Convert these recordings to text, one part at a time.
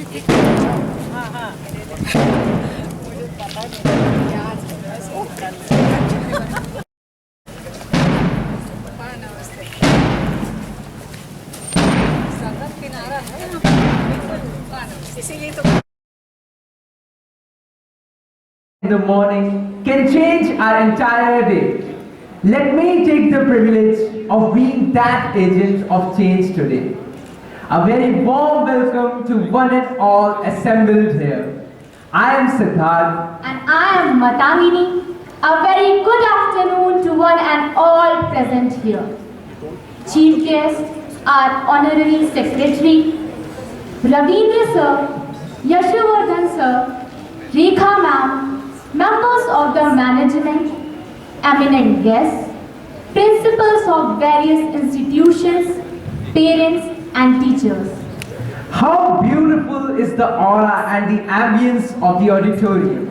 हाँ हाँ मुझे पता नहीं क्या नमस्ते सड़क किनारा है इसीलिए तो in the morning can change our entire day. Let me take the privilege of being that agent of change today. A very warm welcome to one and all assembled here. I am Siddharth. And I am Matangini. A very good afternoon to one and all present here. Chief guest, our Honorary Secretary, Ravindra Sir, Yashovardhan Sir, Rekha Ma'am, members of the management, eminent guests, principals of various institutions, parents and teachers. How beautiful is the aura and the ambience of the auditorium.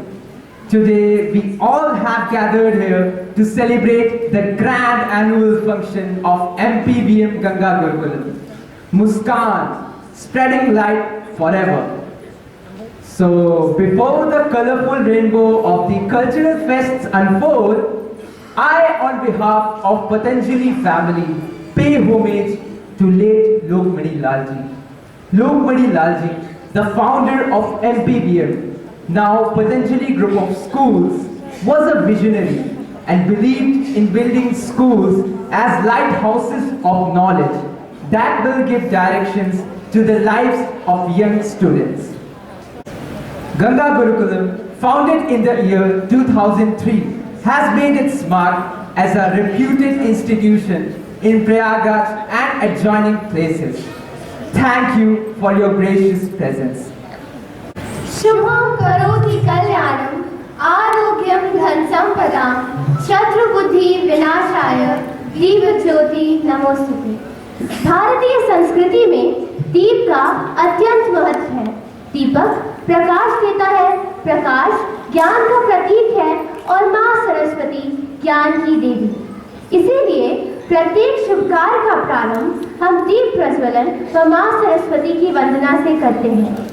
Today we all have gathered here to celebrate the grand annual function of MPVM Ganga Gurukulam. Muskan, spreading light forever. So before the colorful rainbow of the cultural fests unfold, I on behalf of Patanjali family pay homage to late Lokmani Lalji. Lokmani Lalji, the founder of MPVM, now Patanjali Group of Schools, was a visionary and believed in building schools as lighthouses of knowledge that will give directions to the lives of young students. Ganga Gurukulam, founded in the year 2003, has made its mark as a reputed institution in Prayagraj and adjoining places. Thank you for your gracious presence. Shubham karoti kalyanam आरोग्यम धन संपदा शत्रु बुद्धि विनाशाय दीप ज्योति नमोस्तुते। भारतीय संस्कृति में दीप का अत्यंत महत्व है। दीपक प्रकाश देता है, प्रकाश ज्ञान का प्रतीक है और माँ सरस्वती ज्ञान की देवी। इसीलिए प्रत्येक शुभ कार्य का प्रारंभ हम दीप प्रज्वलन व माँ सरस्वती की वंदना से करते हैं। Saraswati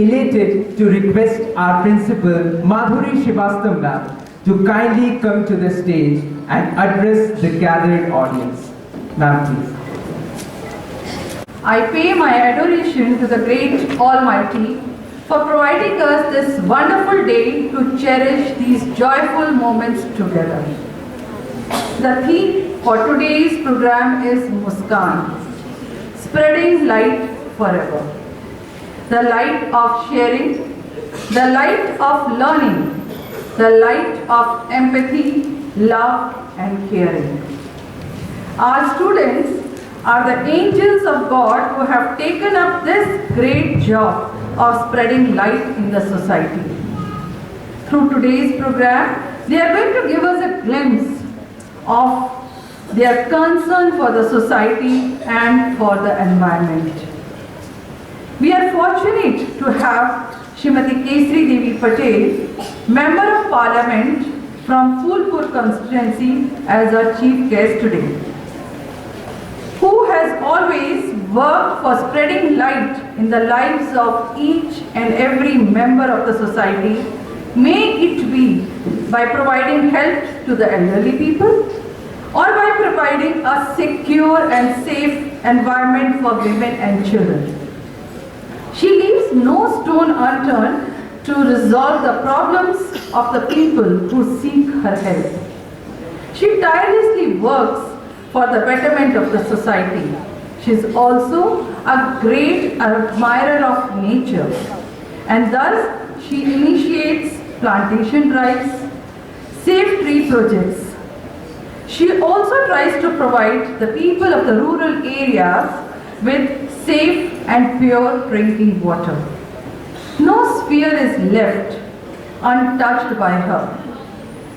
elated to request our principal, Madhuri Srivastava ma'am, to kindly come to the stage and address the gathered audience. Ma'am, please. I pay my adoration to the great Almighty for providing us this wonderful day to cherish these joyful moments together. The theme for today's program is Muskan, spreading light forever. The light of sharing, the light of learning, the light of empathy, love and caring. Our students are the angels of God who have taken up this great job of spreading light in the society. Through today's program, they are going to give us a glimpse of their concern for the society and for the environment. We are fortunate to have Srimati Kesari Devi Patel, Member of Parliament from Phulpur constituency as our chief guest today, who has always worked for spreading light in the lives of each and every member of the society, may it be by providing help to the elderly people or by providing a secure and safe environment for women and children. She leaves no stone unturned to resolve the problems of the people who seek her help. She tirelessly works for the betterment of the society. She is also a great admirer of nature, and thus she initiates plantation drives, safe tree projects. She also tries to provide the people of the rural areas with safe and pure drinking water. No sphere is left untouched by her.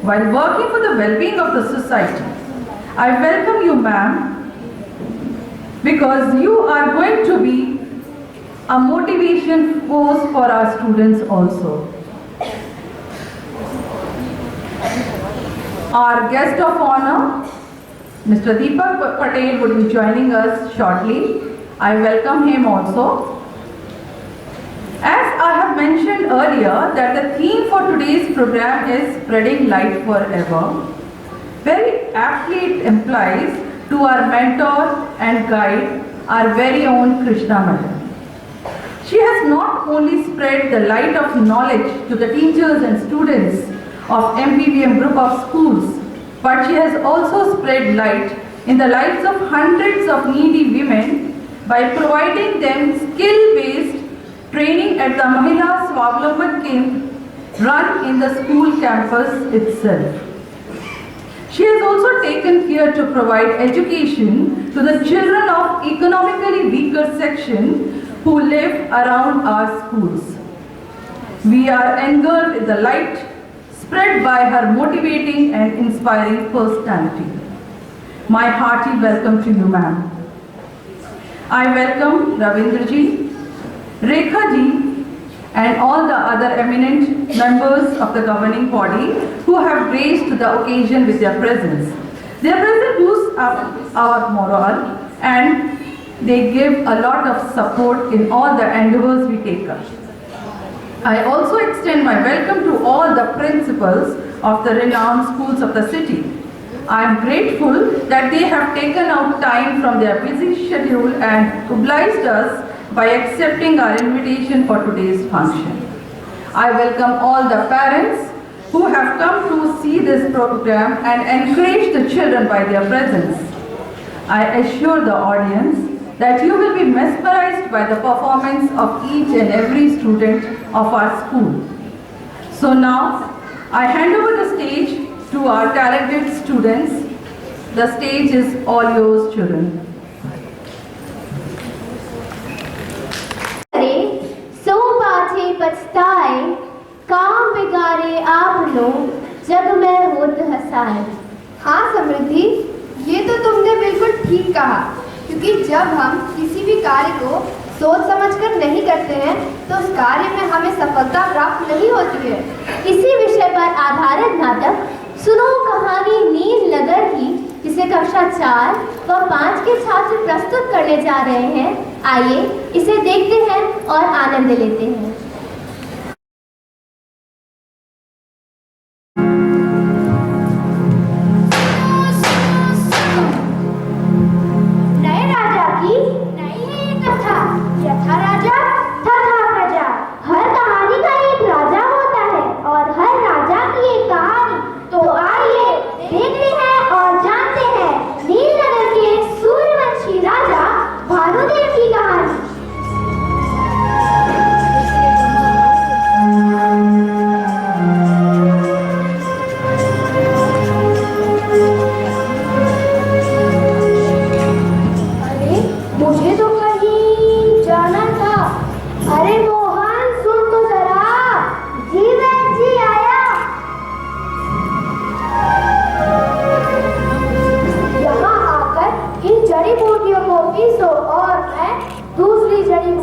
While working for the well-being of the society, I welcome you, ma'am, because you are going to be a motivation force for our students also. Our guest of honor, Mr. Deepak Patel, would be joining us shortly. I welcome him also. As I have mentioned earlier that the theme for today's program is spreading light forever, very aptly it implies to our mentor and guide, our very own Krishna Madam. She has not only spread the light of knowledge to the teachers and students of MPVM group of schools, but she has also spread light in the lives of hundreds of needy women by providing them skill-based training at the Mahila Swavlamban camp run in the school campus itself. She has also taken care to provide education to the children of economically weaker section who live around our schools. We are engulfed in the light spread by her motivating and inspiring personality. My hearty welcome to you, ma'am. I welcome Ravindra ji, Rekha ji, and all the other eminent members of the governing body who have graced the occasion with their presence. Their presence boosts up our morale and they give a lot of support in all the endeavors we take up. I also extend my welcome to all the principals of the renowned schools of the city. I am grateful that they have taken out time from their busy schedule and obliged us by accepting our invitation for today's function. I welcome all the parents who have come to see this program and encourage the children by their presence. I assure the audience that you will be mesmerized by the performance of each and every student of our school. So now, I hand over the stage to our talented students. The stage is all yours, children. सो पाछे पछताए, काम बिगाड़े आप लोग, जग में होत हसाए। हाँ समृद्धि, ये तो तुमने बिल्कुल ठीक कहा, क्योंकि जब हम किसी भी कार्य को सोच समझकर नहीं करते हैं तो उस कार्य में हमें सफलता प्राप्त नहीं होती है। इसी विषय पर आधारित नाटक सुनो कहानी नील नगर की, जिसे कक्षा 4 व 5 के छात्र प्रस्तुत करने जा रहे हैं। आइए इसे देखते हैं और आनंद लेते हैं।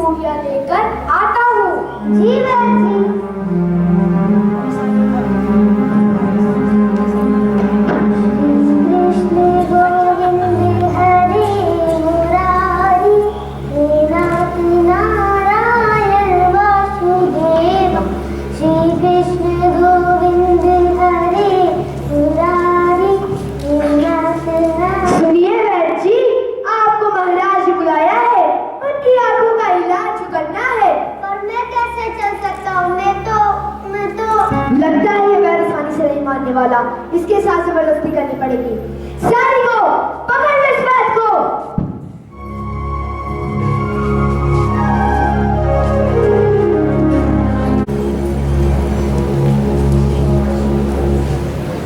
चूड़ियाँ लेकर आता हूँ। जी बहन जी। वाला इसके साथ जबरदस्ती करनी पड़ेगी। सैनिकों, पकड़ लो इस बात को।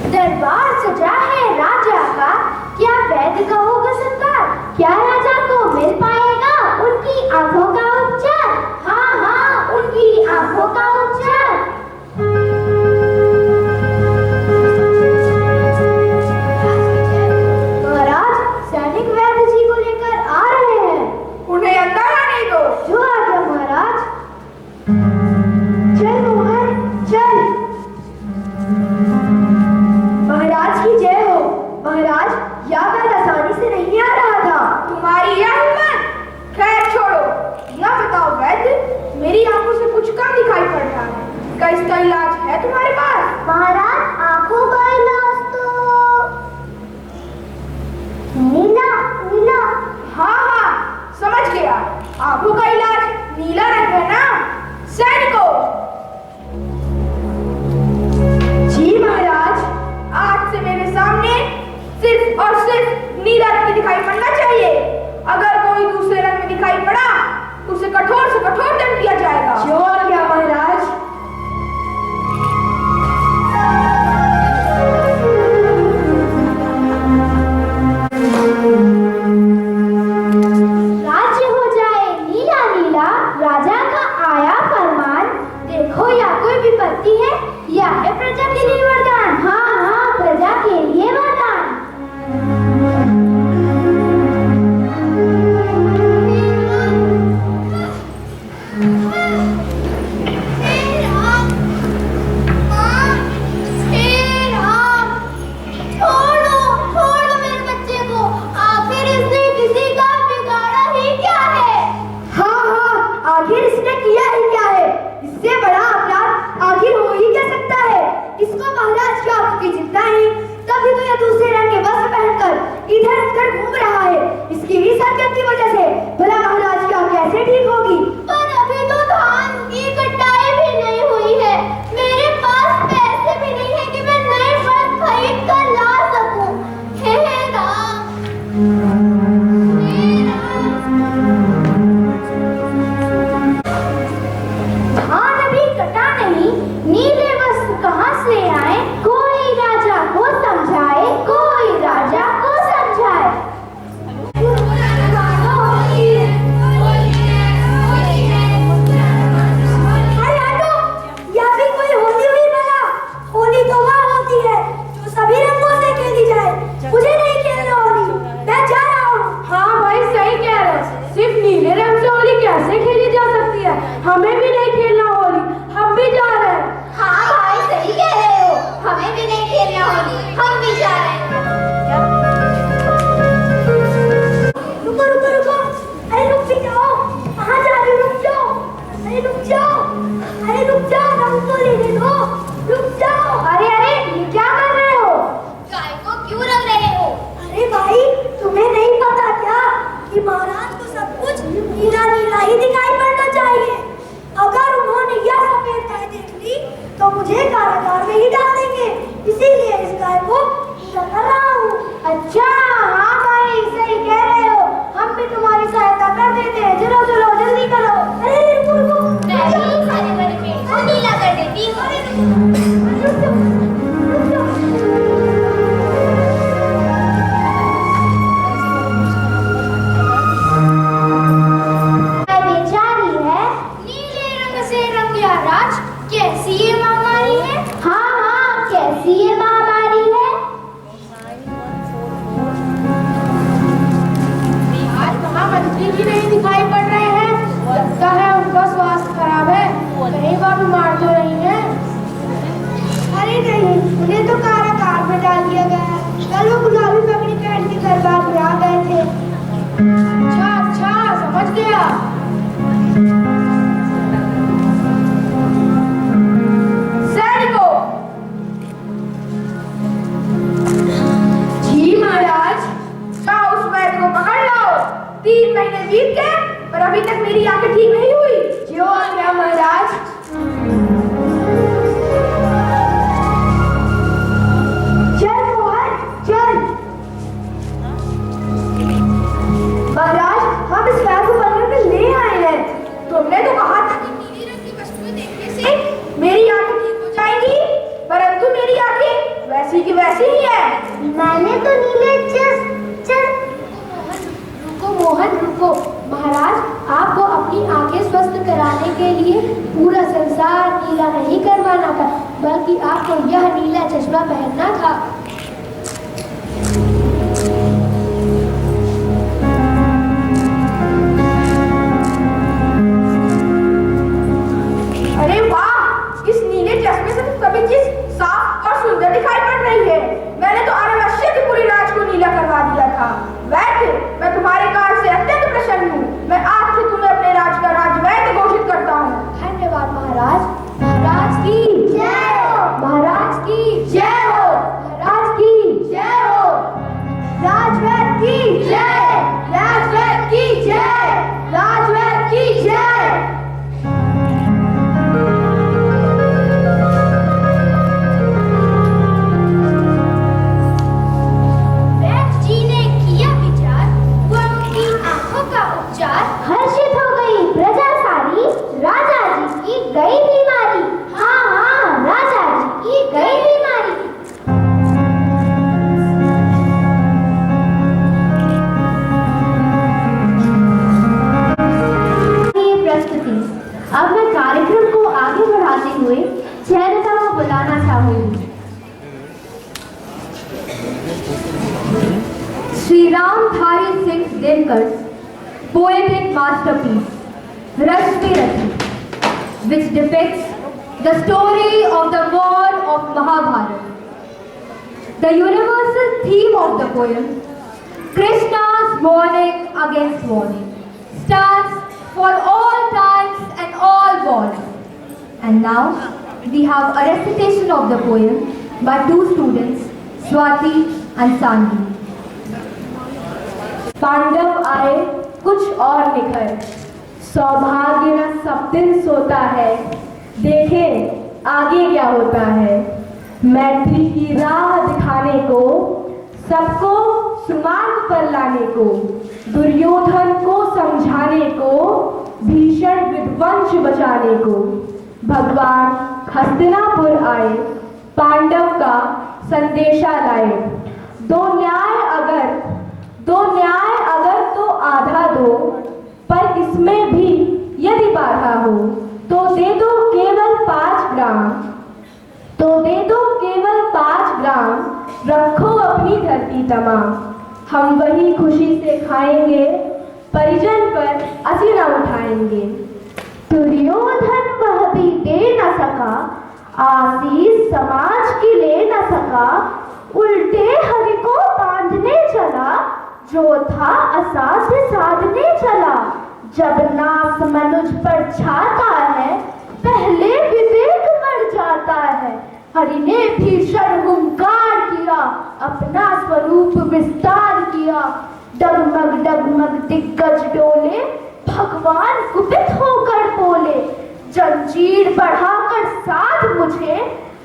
दरबार सजा है राजा का, क्या वैद्य का होगा सत्कार? क्या राजा को मिल पाएगा उनकी आंखों का उपचार? हाँ हाँ, उनकी आंखों का उपचार। इसका इलाज है तुम्हारे पास? महाराज, आंखों का इलाज तो नीला नीला। हाँ हाँ, समझ गया। आंखों का इलाज नीला रंग है ना? सैनिकों। जी महाराज, आज से मेरे सामने सिर्फ और सिर्फ नीला रंग दिखाई पड़ना चाहिए। अगर कोई दूसरे रंग में दिखाई पड़ा तो उसे कठोर से कठोर दंड दिया जाएगा। और क्या महाराज? राज्य हो जाए नीला नीला, राजा का आया फरमान। देखो या कोई विपत्ति है या है प्रजा के लिए वरदान। हाँ हाँ, प्रजा के लिए वरदान। हमें भी नहीं खेलना होली, हम भी जा रहे हैं। हाँ भाई, सही कह रहे हो, हमें भी नहीं खेलना होली, हम भी जा रहे हैं। रुको रुको रुको, अरे रुक भी जाओ। कहाँ जा रहे हो? रुक जाओ, अरे रुक जाओ, अरे रुक जाओ, रंग तो लेने दो, रुक जाओ। अरे अरे, ये क्या कर रहे हो? गाय को क्यों रंग रहे हो? अरे भाई, तुम्हें नहीं पता क्या कि महाराज को सब कुछ नीला नीला ही दिखाई पड़ना चाहिए। अगर 3 महीने बीत गए पर अभी तक मेरी आंखें ठीक नहीं हुई। क्यों आज्ञा महाराज? चल मोहन चल। महाराज हम इस बैग को पकड़ कर ले आए हैं। तुमने तो कहा था कि नीली रंग की वस्तुएं देखने से मेरी आंखें ठीक हो जाएंगी, परंतु मेरी आंखें वैसी की वैसी ही है। मैंने तो नीले चल रुको मोहन रुको। महाराज आपको अपनी आंखें स्वस्थ कराने के लिए पूरा संसार नीला नहीं करवाना था, बल्कि आपको यह नीला चश्मा पहनना था। अरे वाह, इस नीले चश्मे से तो सभी चीज साफ और सुंदर दिखाई पड़ रही है। मैंने तो अनावश्यक ही पूरी राज को नीला करवा दिया था। वैद्य, मैं तुम्हारे कार्य से अत्यंत प्रसन्न हूँ। मैं आज से तुम्हें अपने राज का राजवैद्य घोषित करता हूँ। धन्यवाद महाराज। महाराज की जय हो। महाराज की जय हो। महाराज की जय हो। राजवैद्य की जय। राजवैद्य की जय। राजवैद्य की जय। हर्षित हो गई प्रजा सारी, राजा जी की गई बीमारी। हाँ राजा जी की गई बीमारी। ये प्रस्तुति। अब मैं कार्यक्रम को आगे बढ़ाते हुए जयललिता को बुलाना चाहूंगी। Shri Ramdhari Singh Dinkar poetic masterpiece, Rashmi, which depicts the story of the war of Mahabharata. The universal theme of the poem, Krishna's warning against warning, stands for all times and all wars. And now we have a recitation of the poem by 2 students, Swati and Sanvi. Pandav आए कुछ और निखर, सौभाग्य न सब दिन सोता है, देखें आगे क्या होता है। मैत्री की राह दिखाने को, सबको सुमार्ग पर लाने को, दुर्योधन को समझाने को, भीषण विध्वंस बचाने को, भगवान हस्तिनापुर आए, पांडव का संदेशा लाए। दो न्याय अगर तो आधा दो, पर इसमें भी यदि बाधा हो तो दे दो केवल 5 ग्राम। रखो अपनी धरती तमाम। हम वही खुशी से खाएंगे, परिजन पर असी न उठाएंगे। दुर्योधन वह भी दे न सका, आशीष समाज की ले न सका, उल्टे हरि को बांधने चला, जो था असाध्य साधने चला। जब नास मनुज पर छाता है, पहले विवेक मर जाता है। हरि ने भीषण हुंकार किया, अपना स्वरूप विस्तार किया। डगमग दिग्गज डोले, भगवान कुपित होकर बोले, जंजीर बढ़ाकर साध मुझे,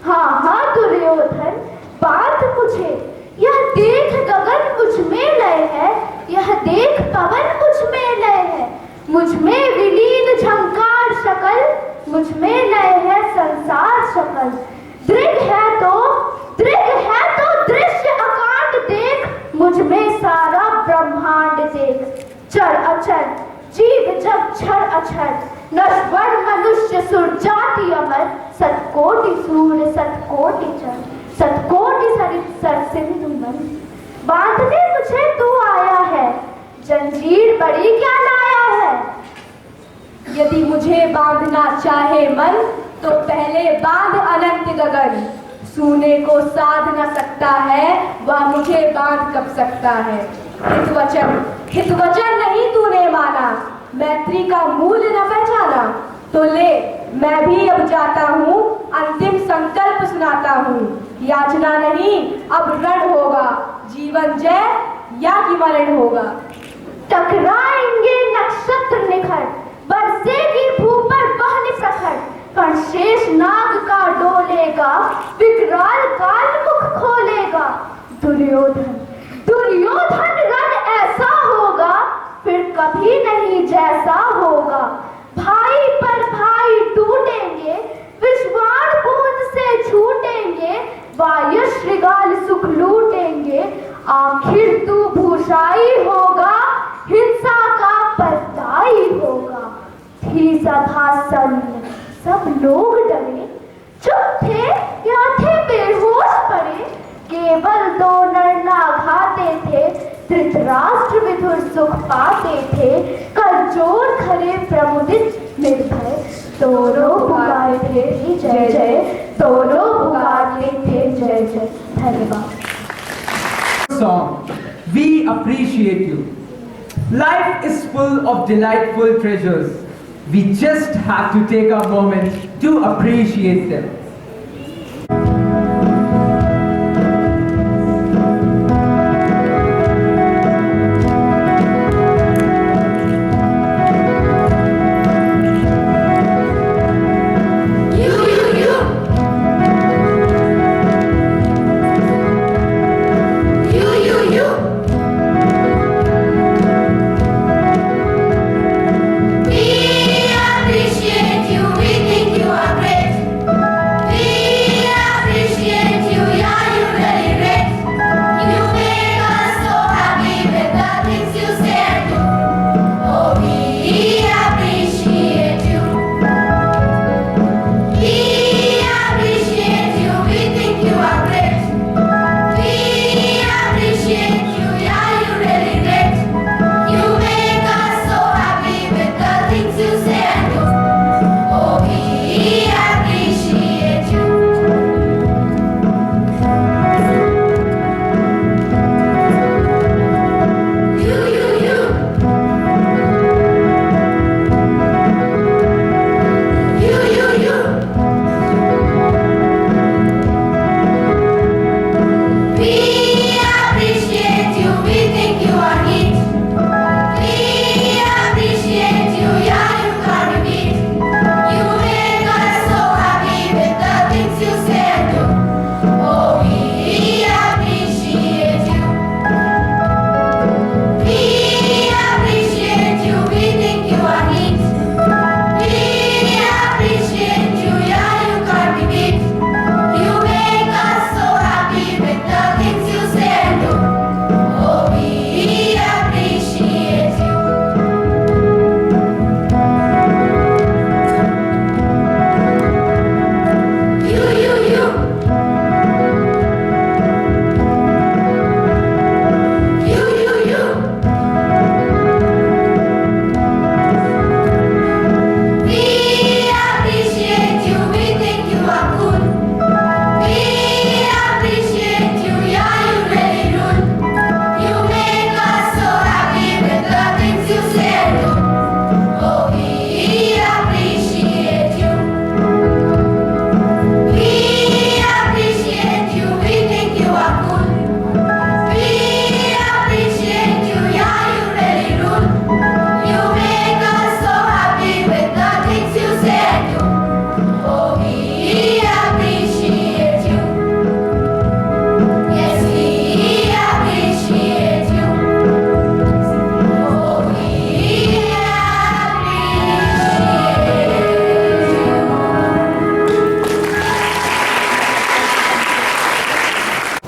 हाँ दुर्योधन बांध मुझे। यह देख गगन मुझ में लय है, यह देख पवन मुझ में लय है। मुझ में विलीन झंकार शकल, मुझ में लय है संसार शकल। दृढ़ है तो दृश्य अकांड देख, मुझ में सारा ब्रह्मांड देख। चर अचर जीव जब क्षर अक्षर, नश्वर मनुष्य सुर जाति अमर। सतकोटि सूर्य सतकोटि चंद्र, सतकोटि सर सिंधु मन। बांधने मुझे तू आया है, जंजीर बड़ी क्या लाया है। यदि मुझे बांधना चाहे मन, तो पहले बांध अनंत गगन। सूने को साध न सकता है, वह मुझे बांध कब सकता है। हितवचन नहीं तूने माना, मैत्री का मूल्य न पहचाना। तो ले मैं भी अब जाता हूँ, अंतिम संकल्प सुनाता हूँ। याचना नहीं अब रण होगा, जीवन जय या कि मरण होगा। टकराए शेषनाग का डोलेगा, विकराल काल मुख खोलेगा। दुर्योधन दुर्योधन रण ऐसा होगा, फिर कभी नहीं जैसा होगा। भाई पर भाई टूटेंगे, विश्वाण बूंद से छूटेंगे, वायु श्रृगाल सुख लूटेंगे। आखिर तू भूषाई होगा, हिंसा का पर्दाई होगा। थी सभा सन्न, सब लोग डरे, चुप थे या थे बेहोश पड़े। केवल दो नरनाघाते थे, धृतराष्ट्र विदुर सुख पाते थे। करजोर खरे प्रमुदित निर्भय, दोनों पुकारे थे जय जय, दोनों पुकारे थे जय जय। धन्यवाद। Song, we appreciate you. Life is full of delightful treasures. We just have to take a moment to appreciate them.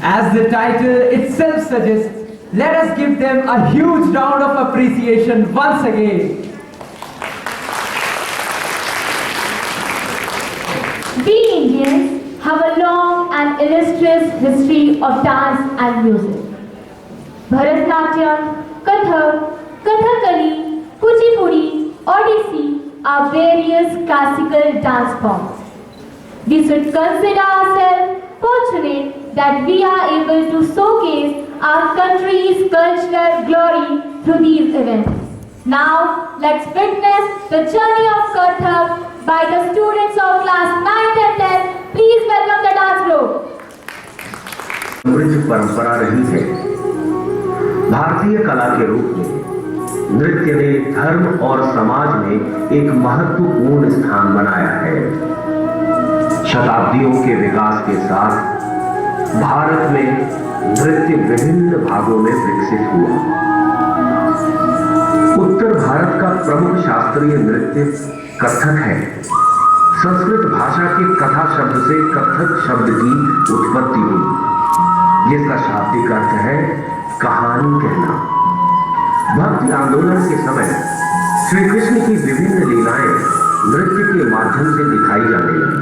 As the title itself suggests, let us give them a huge round of appreciation once again. We Indians have a long and illustrious history of dance and music. Bharatanatyam, Kathak, Kathakali, Kuchipudi, Odissi are various classical dance forms. We should consider ourselves fortunate that we are able to showcase our country's cultural glory through these events. Now, let's witness the journey of Kathak by the students of class 9 and 10. Please welcome the dance group. समृद्ध परंपरा रही है। भारतीय कला के रूप में नृत्य ने धर्म और समाज में एक महत्वपूर्ण स्थान बनाया है। शताब्दियों के विकास के साथ भारत में नृत्य विभिन्न भागों में विकसित हुआ। उत्तर भारत का प्रमुख शास्त्रीय नृत्य कथक है। संस्कृत भाषा के कथा शब्द से कथक शब्द की उत्पत्ति हुई, जिसका शाब्दिक अर्थ है कहानी कहना। भक्ति आंदोलन के समय श्री कृष्ण की विभिन्न लीलाएं नृत्य के माध्यम से दिखाई जाने लगी।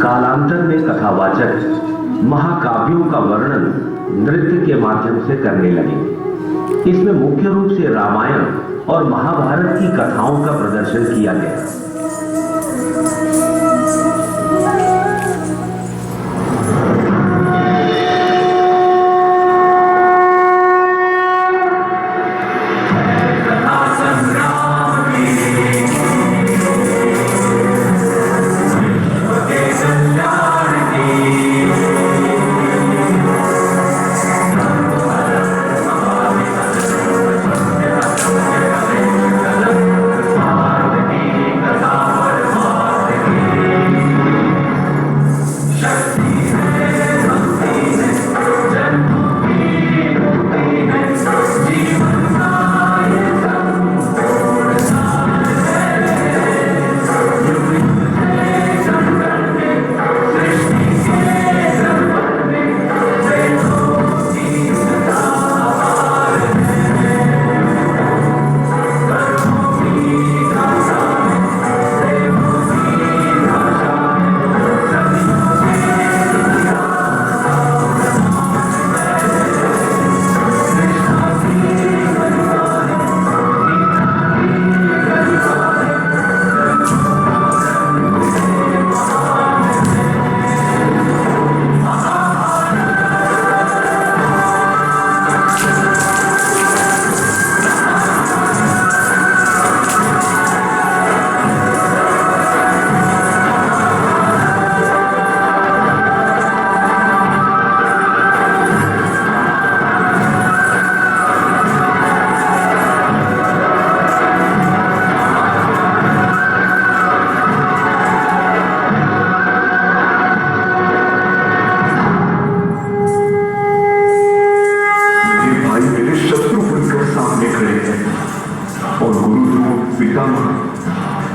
कालांतर में कथावाचक महाकाव्यों का वर्णन नृत्य के माध्यम से करने लगे। इसमें मुख्य रूप से रामायण और महाभारत की कथाओं का प्रदर्शन किया गया।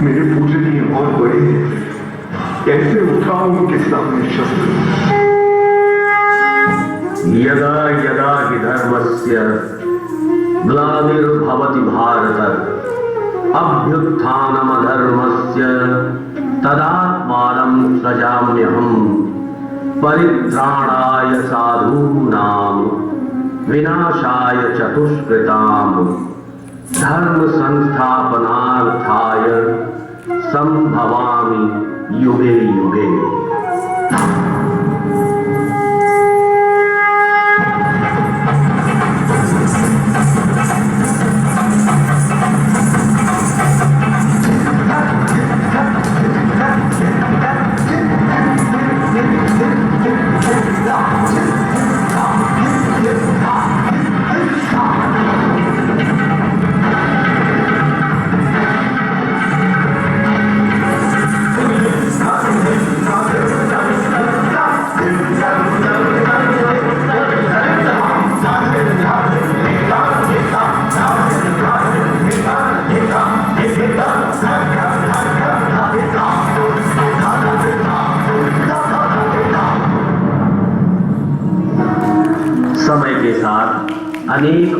मेरे पूजनीय और बड़े कैसे उठाऊं उनके सामने शस्त्र। यदा यदा हि धर्मस्य ग्लानिर्भवति भारत अभ्युत्थानमधर्मस्य तदात्मानं सृजाम्यहम् परित्राणाय साधूनां विनाशाय चतुष्कृताम् धर्म संस्थापनार्थाय संभवामि युगे युगे।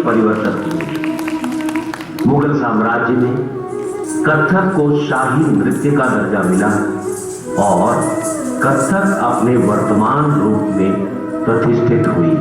परिवर्तन हुए। मुगल साम्राज्य में कथक को शाही नृत्य का दर्जा मिला और कथक अपने वर्तमान रूप में प्रतिष्ठित हुई।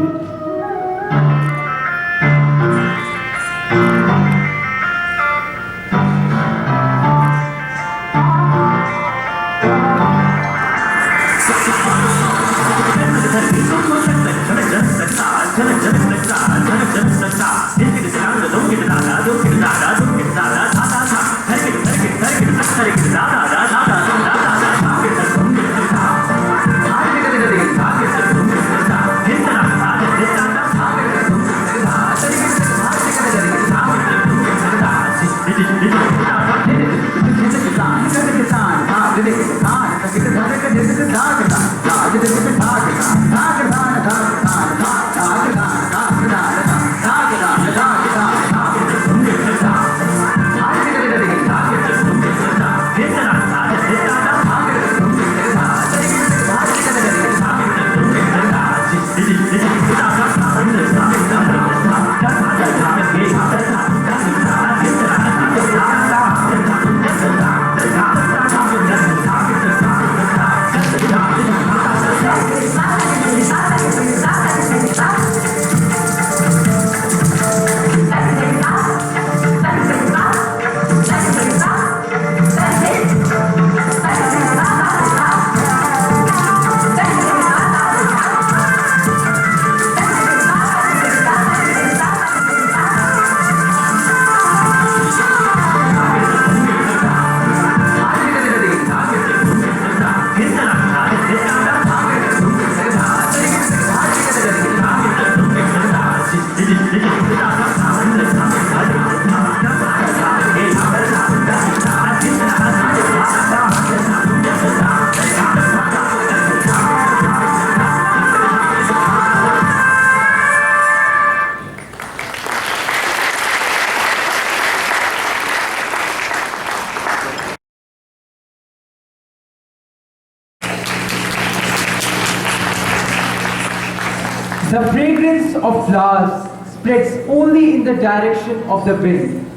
The fragrance of flowers spreads only in the direction of the wind,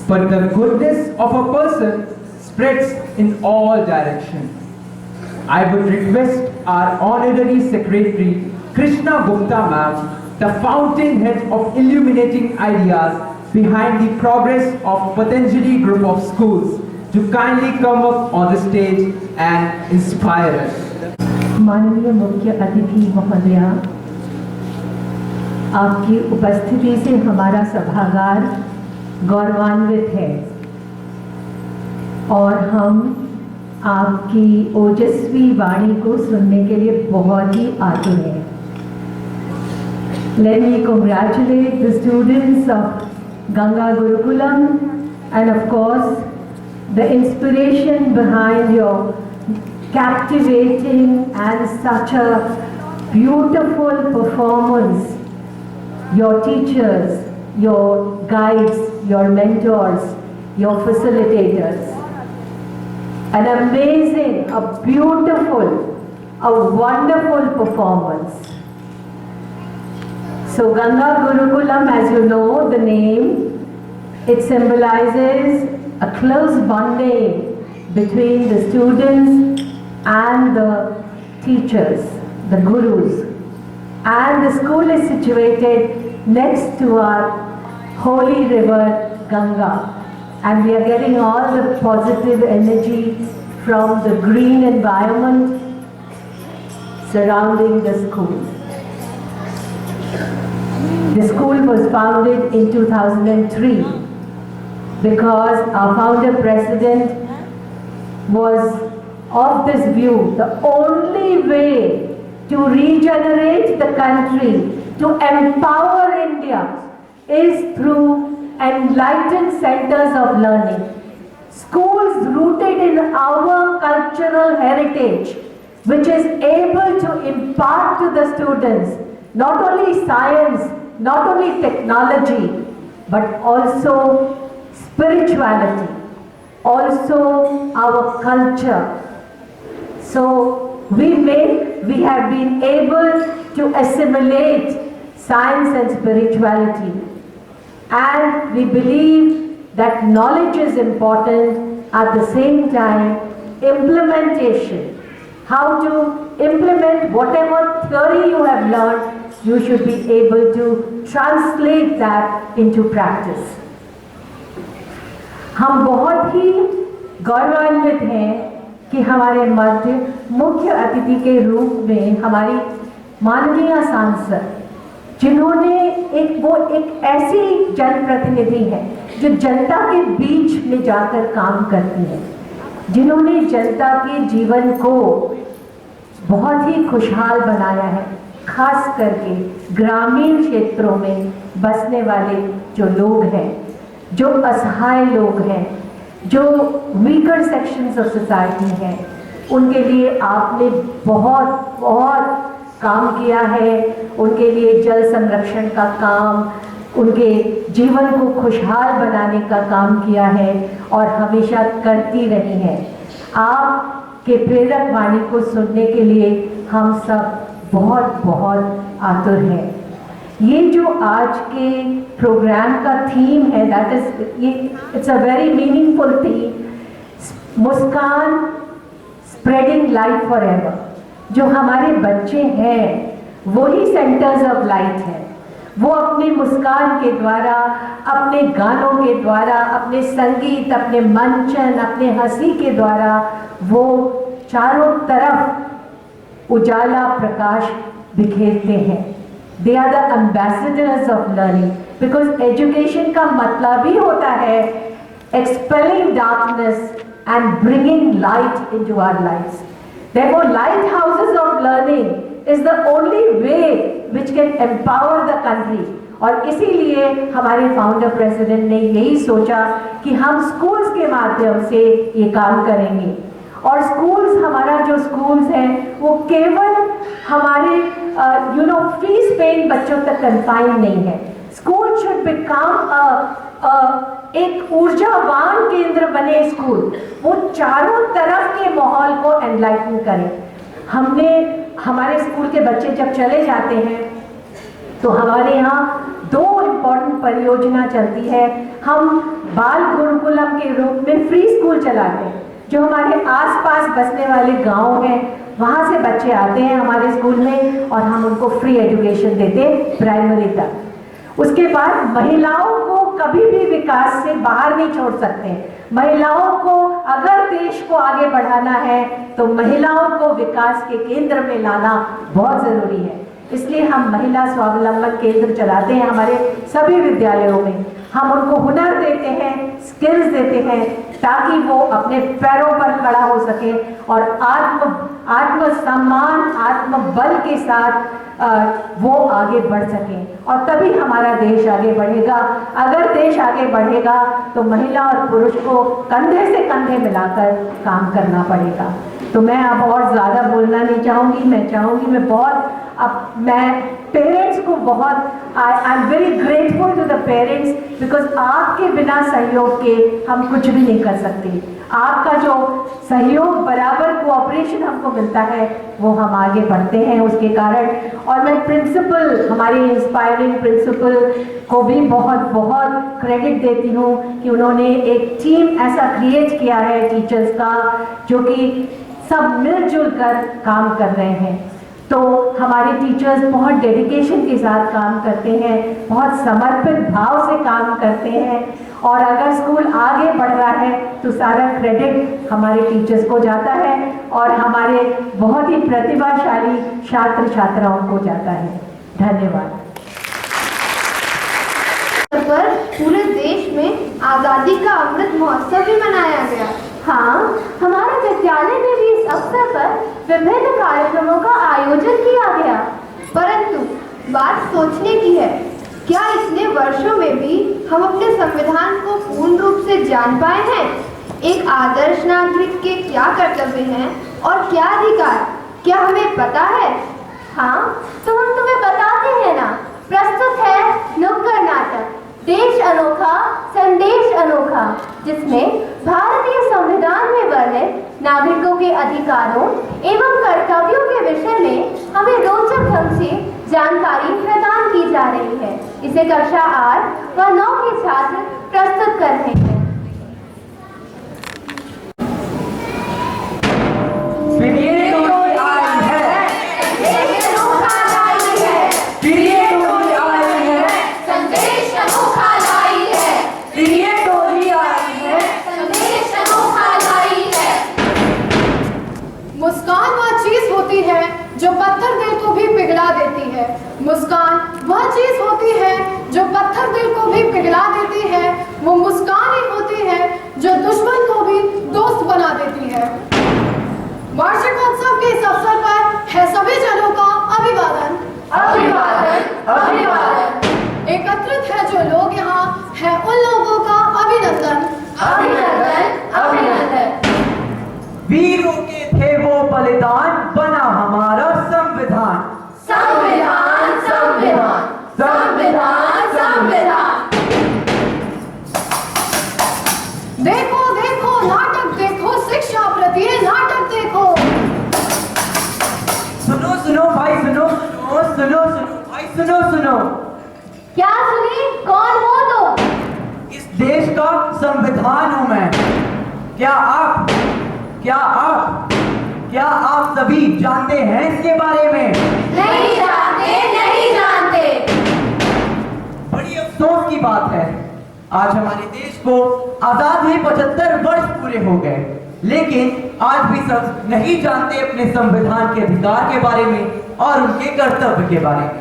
but the goodness of a person spreads in all directions. I would request our honorary secretary, Krishna Gupta ma'am, the fountainhead of illuminating ideas behind the progress of Patanjali group of schools, to kindly come up on the stage and inspire us. माननीय मुख्य अतिथि महोदया, आपकी उपस्थिति से हमारा सभागार गौरवान्वित है और हम आपकी ओजस्वी वाणी को सुनने के लिए बहुत ही आतुर हैं। Let me congratulate the students of Ganga Gurukulam and of course the inspiration behind your captivating and such a beautiful performance. Your teachers, your guides, your mentors, your facilitators. An amazing, a beautiful, a wonderful performance. So Ganga Gurukulam, as you know the name, it symbolizes a close bonding between the students and the teachers, the gurus. And the school is situated next to our holy river Ganga. And we are getting all the positive energy from the green environment surrounding the school. The school was founded in 2003 because our founder president was of this view, the only way to regenerate the country, to empower India, is through enlightened centers of learning. Schools rooted in our cultural heritage, which is able to impart to the students not only science, not only technology, but also spirituality, also our culture. So we have been able to assimilate science and spirituality and we believe that knowledge is important. At the same time, implementation, how to implement whatever theory you have learned, you should be able to translate that into practice. हम बहुत ही गौरवान्वित हैं कि हमारे मध्य मुख्य अतिथि के रूप में हमारी माननीय सांसद, जिन्होंने एक ऐसी जनप्रतिनिधि है जो जनता के बीच में जाकर काम करती है, जिन्होंने जनता के जीवन को बहुत ही खुशहाल बनाया है, खास करके ग्रामीण क्षेत्रों में बसने वाले जो लोग हैं, जो असहाय लोग हैं, जो वीकर सेक्शंस ऑफ सोसाइटी हैं, उनके लिए आपने बहुत बहुत काम किया है। उनके लिए जल संरक्षण का काम, उनके जीवन को खुशहाल बनाने का काम किया है और हमेशा करती रही है। आपके प्रेरक वाणी को सुनने के लिए हम सब बहुत बहुत आतुर हैं। ये जो आज के प्रोग्राम का थीम है, that is it's a very meaningful theme, Muskan spreading light for ever. जो हमारे बच्चे हैं वही सेंटर्स ऑफ लाइट हैं। वो अपनी मुस्कान के द्वारा, अपने गानों के द्वारा, अपने संगीत, अपने मंचन, अपने हंसी के द्वारा वो चारों तरफ उजाला प्रकाश बिखेरते हैं। They are the ambassadors of learning, because education का मतलब ही होता है expelling darkness and bringing light into our lives. Therefore, lighthouses of learning is the only way which can empower the country. और इसीलिए हमारे फाउंडर प्रेसिडेंट ने यही सोचा कि हम स्कूल्स के माध्यम से ये काम करेंगे। और स्कूल्स, हमारा जो स्कूल्स हैं वो केवल हमारे फीस पेइंग बच्चों तक कन्फाइंड नहीं है। स्कूल शुड बिकम एक ऊर्जावान केंद्र बने स्कूल, वो चारों तरफ के माहौल को एनलाइटन करें। हमने हमारे स्कूल के बच्चे जब चले जाते हैं तो हमारे यहाँ 2 इम्पॉर्टेंट परियोजना चलती है। हम बाल गुरुकुलम के रूप में फ्री स्कूल चलाते हैं। जो हमारे आसपास बसने वाले गांव हैं वहाँ से बच्चे आते हैं हमारे स्कूल में और हम उनको फ्री एजुकेशन देते हैं प्राइमरी तक। उसके बाद महिलाओं को कभी भी विकास से बाहर नहीं छोड़ सकते। महिलाओं को अगर देश को आगे बढ़ाना है तो महिलाओं को विकास के केंद्र में लाना बहुत जरूरी है। इसलिए हम महिला स्वावलंबन केंद्र चलाते हैं हमारे सभी विद्यालयों में। हम उनको हुनर देते हैं, स्किल्स देते हैं ताकि वो अपने पैरों पर खड़ा हो सके और आत्मसम्मान, आत्मबल के साथ वो आगे बढ़ सकें और तभी हमारा देश आगे बढ़ेगा। अगर देश आगे बढ़ेगा तो महिला और पुरुष को कंधे से कंधे मिलाकर काम करना पड़ेगा। तो मैं अब और ज़्यादा बोलना नहीं चाहूँगी। मैं पेरेंट्स को बहुत I am very grateful to the parents, because आपके बिना सहयोग के हम कुछ भी नहीं कर सकते। आपका जो सहयोग, बराबर कोऑपरेशन हमको मिलता है वो हम आगे बढ़ते हैं उसके कारण। और मैं प्रिंसिपल, हमारी इंस्पायरिंग प्रिंसिपल को भी बहुत बहुत क्रेडिट देती हूँ कि उन्होंने एक टीम ऐसा क्रिएट किया है टीचर्स का जो कि सब मिलजुल कर काम कर रहे हैं। तो हमारे टीचर्स बहुत डेडिकेशन के साथ काम करते हैं, बहुत समर्पित भाव से काम करते हैं और अगर स्कूल आगे बढ़ रहा है तो सारा क्रेडिट हमारे टीचर्स को जाता है और हमारे बहुत ही प्रतिभाशाली छात्र छात्राओं को जाता है। धन्यवाद। पर पूरे देश में आज़ादी का अमृत महोत्सव भी मनाया गया। हाँ, हमारे विद्यालय में भी इस अवसर पर विभिन्न कार्यक्रमों का आयोजन किया गया। परंतु बात सोचने की है, क्या इतने वर्षों में भी हम अपने संविधान को पूर्ण रूप से जान पाए हैं? एक आदर्श नागरिक के क्या कर्तव्य हैं और क्या अधिकार, क्या हमें पता है? हाँ, तो हम तुम्हें बताते हैं ना। प्रस्तुत है नुक्कड़ नाटक देश अनोखा संदेश अनोखा, जिसमें भारतीय संविधान में वर्णित नागरिकों के अधिकारों एवं कर्तव्यों के विषय में हमें रोचक ढंग से जानकारी प्रदान की जा रही है। इसे कक्षा 8 व 9 के छात्र प्रस्तुत कर रहे हैं। मुस्कान वह चीज होती है जो पत्थर दिल को भी पिघला देती है। मुस्कान वह चीज होती है जो पत्थर दिल को भी पिघला देती है। वो मुस्कान ही होती है जो दुश्मन को भी दोस्त बना देती है। वार्षिकोत्सव के इस अवसर पर है सभी जनों का अभिवादन अभिवादन अभिवादन। एकत्रित है जो लोग यहाँ है उन लोगों का अभिनंदन अभिनंदन अभिनंदन। वीरों के थे वो बलिदान, बना हमारा संविधान। संविधान संविधान संविधान संविधान। देखो देखो नाटक देखो, शिक्षा प्रति नाटक देखो। सुनो सुनो भाई सुनो सुनो सुनो सुनो भाई सुनो सुनो। क्या सुनी? कौन हो तुम? इस देश का संविधान हूं मैं। क्या आप सभी जानते हैं इसके बारे में? नहीं जानते नहीं जानते। बड़ी अफसोस की बात है, आज हमारे देश को आजाद हुए 75 वर्ष पूरे हो गए, लेकिन आज भी सब नहीं जानते अपने संविधान के अधिकार के बारे में और उनके कर्तव्य के बारे में।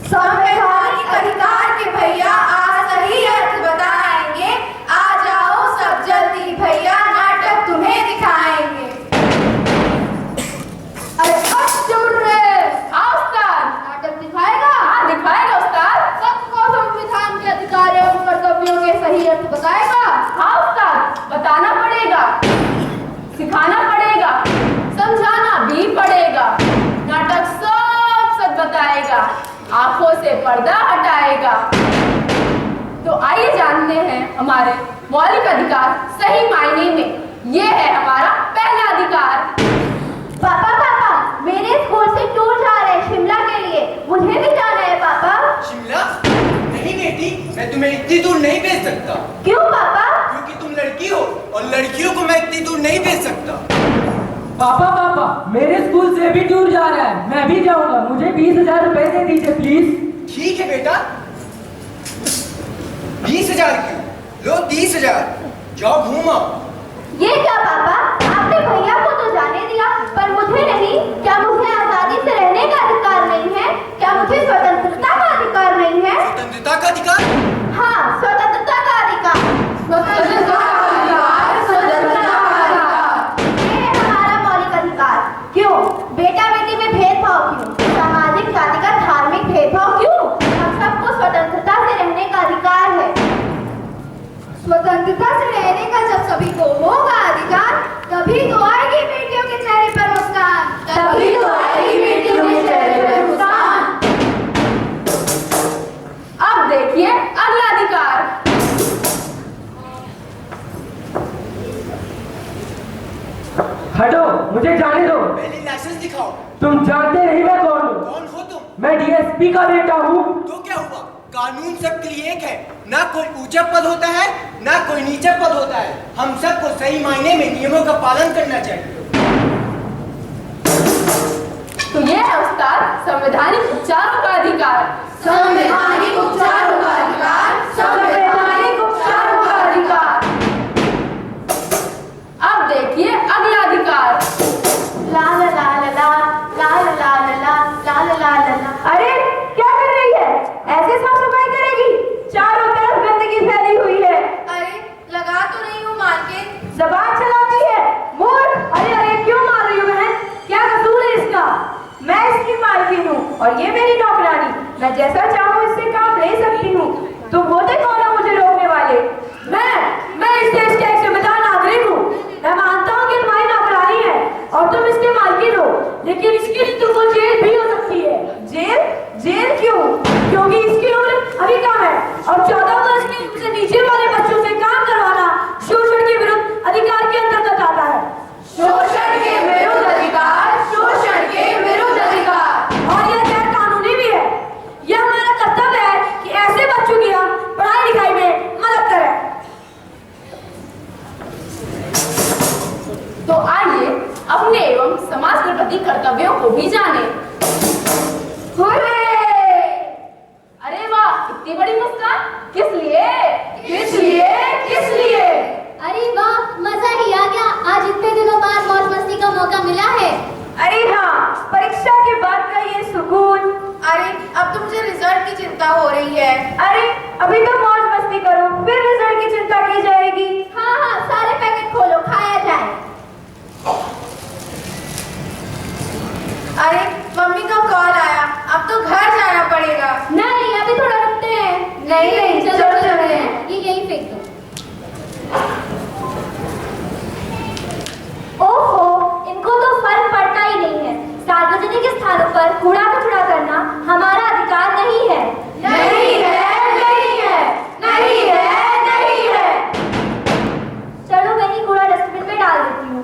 संवैधानिक अधिकार के भैया आज सही अर्थ बताएंगे। आ जाओ सब जल्दी भैया, नाटक तुम्हें दिखाएंगे। अरे चुप रे। उस्ताद नाटक दिखाएगा? हाँ दिखाएगा उस्ताद। सबको संविधान के अधिकार एवं कर्तव्यों के सही अर्थ बताएगा? हाँ उस्ताद, बताना पड़ेगा, सिखाना पड़ेगा, समझाना भी पड़ेगा। नाटक सब सच बताएगा, आंखों से पर्दा हटाएगा। तो आइए जानते हैं हमारे मौलिक अधिकार सही मायने में। ये है हमारा पहला अधिकार। पापा पापा, मेरे स्कूल से टूर जा रहे हैं शिमला के लिए, मुझे भी जाना है पापा। शिमला? नहीं बेटी, मैं तुम्हें इतनी दूर नहीं भेज सकता। क्यों पापा? क्योंकि तुम लड़की हो और लड़कियों को मैं इतनी दूर नहीं भेज सकता। पापा मेरे स्कूल से भी टूर जा रहा है, मैं भी जाऊंगा, मुझे 20,000 रुपए दे दीजिए प्लीज। ठीक है बेटा, 20,000 क्यों? लो 30,000, जाओ घूमो। ये क्या पापा, आपने भैया को तो जाने दिया पर मुझे नहीं? क्या मुझे आजादी से रहने का अधिकार नहीं है? क्या मुझे स्वतंत्रता का अधिकार नहीं है? स्वतंत्रता का अधिकार? हाँ, स्वतंत्रता का अधिकार। स्वतंत्रता का अधिकार, स्वतंत्रता का अधिकार। ये है हमारा मौलिक अधिकार। क्यों? बेटा बेटी में भेदभाव क्यों? सामाजिक जातिगत धार्मिक भेदभाव क्यों? हम सबको स्वतंत्रता से रहने का अधिकार है। स्वतंत्रता से रहने का जब सभी को होगा अधिकार, तभी तो आएगी बेटियों के चेहरे पर मुस्कान। तभी तो आएगी बेटियों के चेहरे पर मुस्कान। अब देखिए अगला अधिकार। हटो, मुझे जाने दो। पहले लाइसेंस दिखाओ। तुम जानते नहीं मैं कौन हूँ? कौन हो तुम? मैं डीएसपी का बेटा हूँ। तो क्या हुआ? कानून सबके लिए एक है, ना कोई ऊंचा पद होता है ना कोई नीचा पद होता है। हम सबको सही मायने में नियमों का पालन करना चाहिए। तो ये है उस्ताद संवैधानिक उपचारों का अधिकार। संवैधानिक उपचारों का अधिकार, संवैधानिक उपचारों का अधिकार। अब देखिए अगला अधिकार। ला ला ला ला ला ला ला ला ला ला ला ला ला। अरे क्या कर रही है? ऐसे साफ सफाई करेगी? चारों तरफ गंदगी फैली हुई है। अरे लगा तो नहीं हूँ मालकिन। जबान चलाती है मूर्ख। अरे अरे क्यों मार रही हो बहन? क्या कसूर है इसका? मैं इसकी मालकिन हूँ और ये मेरी नौकरानी। मैं जैसा चाहूँ इससे काम ले सकती हूँ। तुम होते कौन हो मुझे रोकने वाले? मैं इस देश का एक जिम्मेदार नागरिक हूँ। मैं मानता हूँ कि तुम्हारी नौकरानी है और तुम इसके मालकिन हो, लेकिन इसके लिए तुमको जेल भी हो सकती है। जेल? जेल क्यों? क्योंकि इसकी उम्र अभी कम है और 14 वर्ष की उम्र से नीचे वाले बच्चों से काम करवाना शोषण के विरुद्ध अधिकार के अंतर्गत आता है। शोषण के विरुद्ध अधिकार, शोषण के विरुद्ध अधिकार। और यह गैर कानूनी भी है। यह हमारा कर्तव्य है कि ऐसे बच्चों की हम पढ़ाई लिखाई में मदद करें। तो आइए अपने एवं समाज के प्रति कर्तव्यों को भी जाने। अरे वाह, इतनी बड़ी मुस्कान किस लिए? किस लिए? किस लिए? अरे वाह, मजा ही आ गया। आज इतने दिनों बाद मौज मस्ती का मौका मिला है। अरे हाँ, परीक्षा के बाद का ये सुकून। अरे अब तो मुझे रिजल्ट की चिंता हो रही है। अरे अभी तो मौज मस्ती करो, फिर रिजल्ट की चिंता की जाएगी। हाँ हाँ, सारे पैकेट खोलो, खाया जाए। अरे मम्मी का कॉल आया, अब तो घर जाना पड़ेगा। नहीं, अभी थोड़ा रुकते हैं। नहीं, चलो चलो चलते हैं। हैं। ये यहीं फेंक दो। ओहो, इनको तो फर्क पड़ता ही नहीं है। सार्वजनिक स्थानों पर कूड़ा कचरा करना हमारा अधिकार नहीं है। नहीं है, नहीं है, नहीं है, नहीं है। चलो मैं ही कूड़ा डस्टबिन में डाल देती हूँ।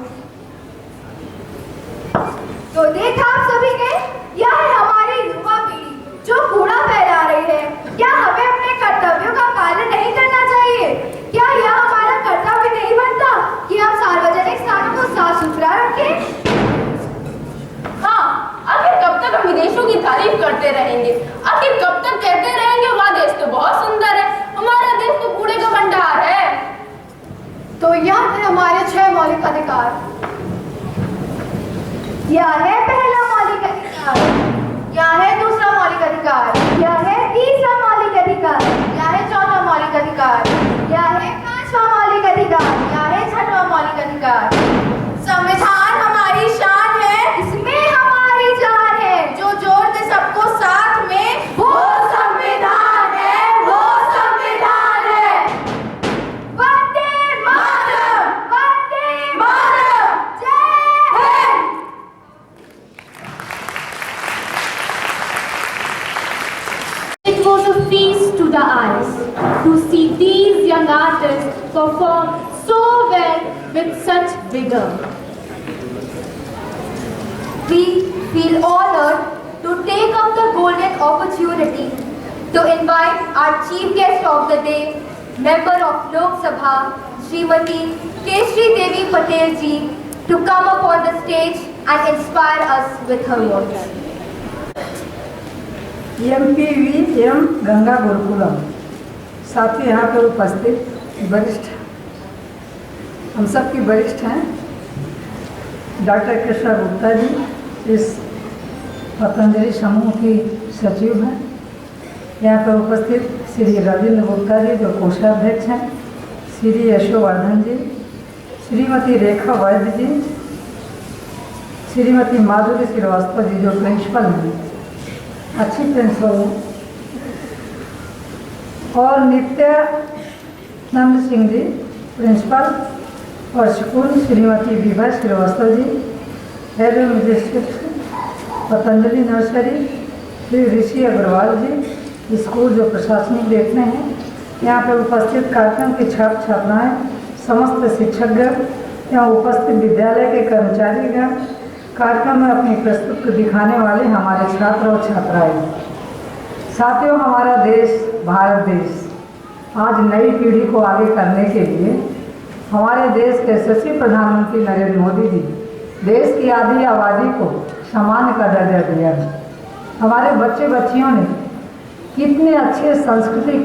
तो देखा आप सभी ने, यह है हमारी युवा पीढ़ी जो कूड़ा फैला रही है। क्या हमें अपने कर्तव्यों का पालन नहीं करना चाहिए? क्या यह हमारा कर्तव्य नहीं बनता कि हम सार्वजनिक स्थानों को साफ सुथरा रखें? हाँ, आखिर कब तक हम विदेशों की तारीफ करते रहेंगे? आखिर कब तक कहते रहेंगे वाह देश तो बहुत सुंदर है, हमारा देश तो कूड़े का भंडार है। तो यह है हमारे 6 मौलिक अधिकार। यह है पहला मौलिक अधिकार, यह है दूसरा मौलिक अधिकार, यह है तीसरा मौलिक अधिकार, यह है चौथा मौलिक अधिकार, यह है 5वां मौलिक अधिकार, यह है 6वां मौलिक अधिकार। संविधान हमारी शान है, इसमें हमारी जान है। जो जोड़ दे सबको साथ में, वो संविधान है, वो संविधान है। वंदे मातरम, वंदे मातरम, जय Hind. It was a feast to the eyes to see these young artists perform so well with such vigor. We feel honored to take up the golden opportunity to invite our chief guest of the day, member of Lok Sabha, Srimati Keshri Devi Patel ji, to come up on the stage and inspire us with her words. MPVM Ganga Gurukulam, साथ ही यहाँ पर उपस्थित वरिष्ठ, हम सब की वरिष्ठ हैं। डॉक्टर कृष्णा गुप्ता जी इस पतंजलि समूह की सचिव हैं। यहाँ पर उपस्थित श्री रविंद्र गुप्ता जी जो कोषाध्यक्ष हैं, श्री यशोवर्धन जी, श्रीमती रेखा वैद्य जी, श्रीमती माधुरी श्रीवास्तव जी जो प्रिंसिपल हैं, अच्छी प्रिंसिपल हैं, और नित्यानंद सिंह जी प्रिंसिपल, और school Shrimati Vibha Srivastava ji, head magistrate Patanjali nursery Shri Rishi Agarwal ji, school जो प्रशासनिक देखते हैं। यहाँ पर उपस्थित कार्यक्रम के छात्र छात्राएँ, समस्त शिक्षकगण, यहाँ उपस्थित विद्यालय के कर्मचारीगण, कार्यक्रम में अपनी प्रस्तुति दिखाने वाले हमारे छात्र और छात्राएं। साथियों, हमारा देश भारत देश आज नई पीढ़ी को आगे करने के लिए हमारे देश के यशस्वी प्रधानमंत्री नरेंद्र मोदी जी देश की आधी आबादी को सामान्य का दर्जा दिया है। हमारे बच्चे बच्चियों ने कितने अच्छे सांस्कृतिक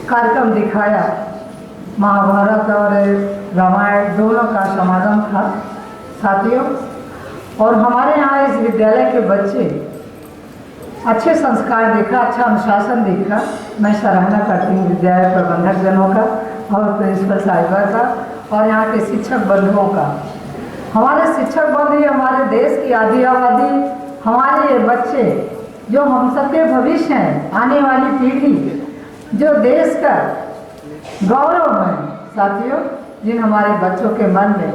कार्यक्रम दिखाया। महाभारत और रामायण दोनों का समागम था साथियों, और हमारे यहाँ इस विद्यालय के बच्चे अच्छे संस्कार देखा, अच्छा अनुशासन देखा। मैं सराहना करती हूँ विद्यालय प्रबंधक जनों का और प्रिंसिपल साहिबा का और यहाँ के शिक्षक बंधुओं का। हमारे शिक्षक बंधु, हमारे देश की आधी आबादी, हमारे ये बच्चे जो हम सबके भविष्य हैं, आने वाली पीढ़ी जो देश का गौरव है साथियों, जिन हमारे बच्चों के मन में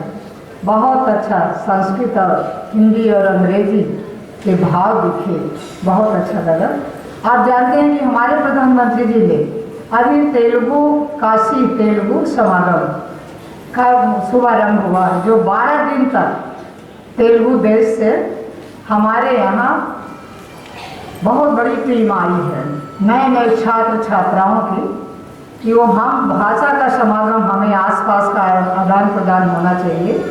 बहुत अच्छा संस्कृत और हिंदी और अंग्रेजी के भाव दिखे, बहुत अच्छा लगा। आप जानते हैं कि हमारे प्रधानमंत्री जी ने अभी तेलुगु काशी तेलुगु समागम का शुभारंभ हुआ, जो 12 दिन तक तेलुगु देश से हमारे यहाँ बहुत बड़ी टीम आई है नए नए छात्र छात्राओं की, कि वो हम भाषा का समागम, हमें आसपास का आदान प्रदान होना चाहिए।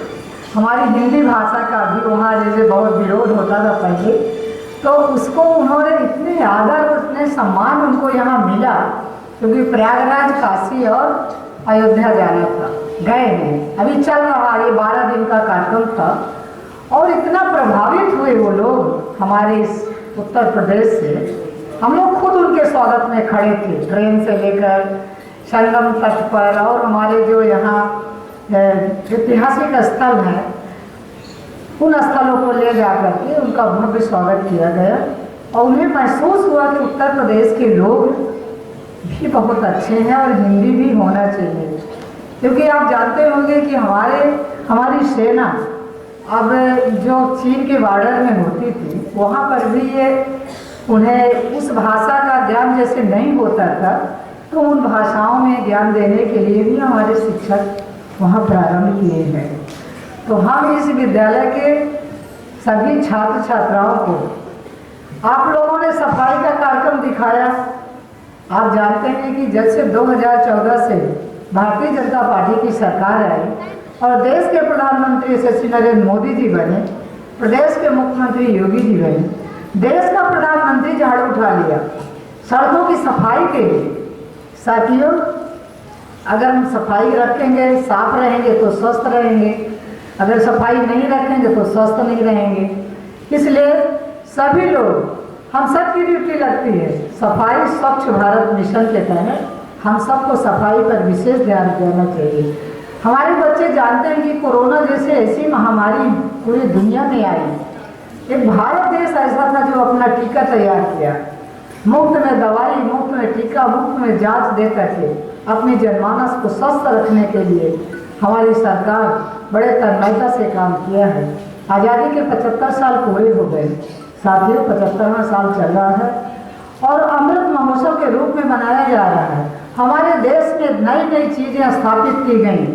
हमारी हिंदी भाषा का भी वहाँ जैसे बहुत विरोध होता था पहले, तो उसको उन्होंने इतने आदर और इतने सम्मान उनको यहाँ मिला, क्योंकि प्रयागराज, काशी और अयोध्या जाना था, गए हैं, अभी चल रहा, ये 12 दिन का कार्यक्रम था। और इतना प्रभावित हुए वो लोग हमारे इस उत्तर प्रदेश से। हम लोग खुद उनके स्वागत में खड़े थे, ट्रेन से लेकर संगम तट पर, और हमारे जो यहाँ ऐतिहासिक स्थल हैं उन स्थलों को ले जा करके उनका भव्य स्वागत किया गया। और उन्हें महसूस हुआ कि उत्तर प्रदेश के लोग भी बहुत अच्छे हैं और हिंदी भी होना चाहिए, क्योंकि आप जानते होंगे कि हमारी सेना अब जो चीन के बॉर्डर में होती थी, वहाँ पर भी ये उन्हें उस भाषा का ज्ञान जैसे नहीं होता था, तो उन भाषाओं में ज्ञान देने के लिए भी हमारे शिक्षक वहाँ प्रारंभ किए हैं। तो हम इस विद्यालय के सभी छात्र छात्राओं को, आप लोगों ने सफाई का कार्यक्रम दिखाया। आप जानते हैं कि जब से 2014 से भारतीय जनता पार्टी की सरकार आई और देश के प्रधानमंत्री यशस्वी नरेंद्र मोदी जी बने, प्रदेश के मुख्यमंत्री योगी जी बने, देश का प्रधानमंत्री झाड़ू उठा लिया सड़कों की सफाई के लिए। साथियों, अगर हम सफाई रखेंगे, साफ रहेंगे तो स्वस्थ रहेंगे, अगर सफाई नहीं रखेंगे तो स्वस्थ नहीं रहेंगे। इसलिए सभी लोग, हम सब की ड्यूटी लगती है। सफाई स्वच्छ भारत मिशन के तहत हम सबको सफाई पर विशेष ध्यान देना चाहिए। हमारे बच्चे जानते हैं कि कोरोना जैसे ऐसी महामारी पूरी दुनिया में आई, एक भारत देश ऐसा था जो अपना टीका तैयार किया, मुफ्त में दवाई, मुफ्त में टीका, मुफ्त में जांच दे करके अपने जनमानस को स्वस्थ रखने के लिए हमारी सरकार बड़े तन्मयता से काम किया है। आज़ादी के 75 साल पूरे हो गए साथियों, 75वां साल चल रहा है और अमृत महोत्सव के रूप में मनाया जा रहा है। हमारे देश में नई नई चीज़ें स्थापित की गई।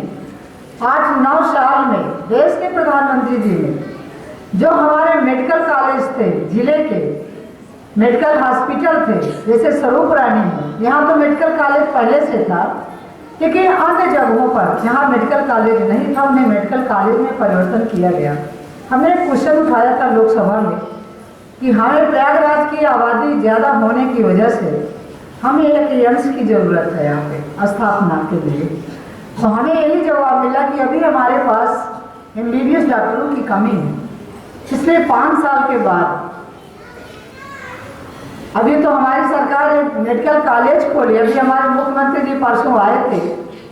8-9 साल में देश के प्रधानमंत्री जी ने जो हमारे मेडिकल कॉलेज थे, जिले के मेडिकल हॉस्पिटल थे, जैसे स्वरूप रानी में, यहाँ तो मेडिकल कॉलेज पहले से था, लेकिन अन्य जगहों पर जहाँ मेडिकल कॉलेज नहीं था उन्हें मेडिकल कॉलेज में परिवर्तन किया गया। हमने एक क्वेश्चन उठाया था लोकसभा में कि हमें प्रयागराज की आबादी ज़्यादा होने की वजह से हमें एक एम्स की ज़रूरत है यहाँ पे स्थापना के लिए। तो हमें यही जवाब मिला कि अभी हमारे पास MBBS डॉक्टरों की कमी है। इसलिए 5 साल के बाद अभी तो हमारी सरकार एक मेडिकल कॉलेज खोली। अभी हमारे मुख्यमंत्री जी परसों आए थे,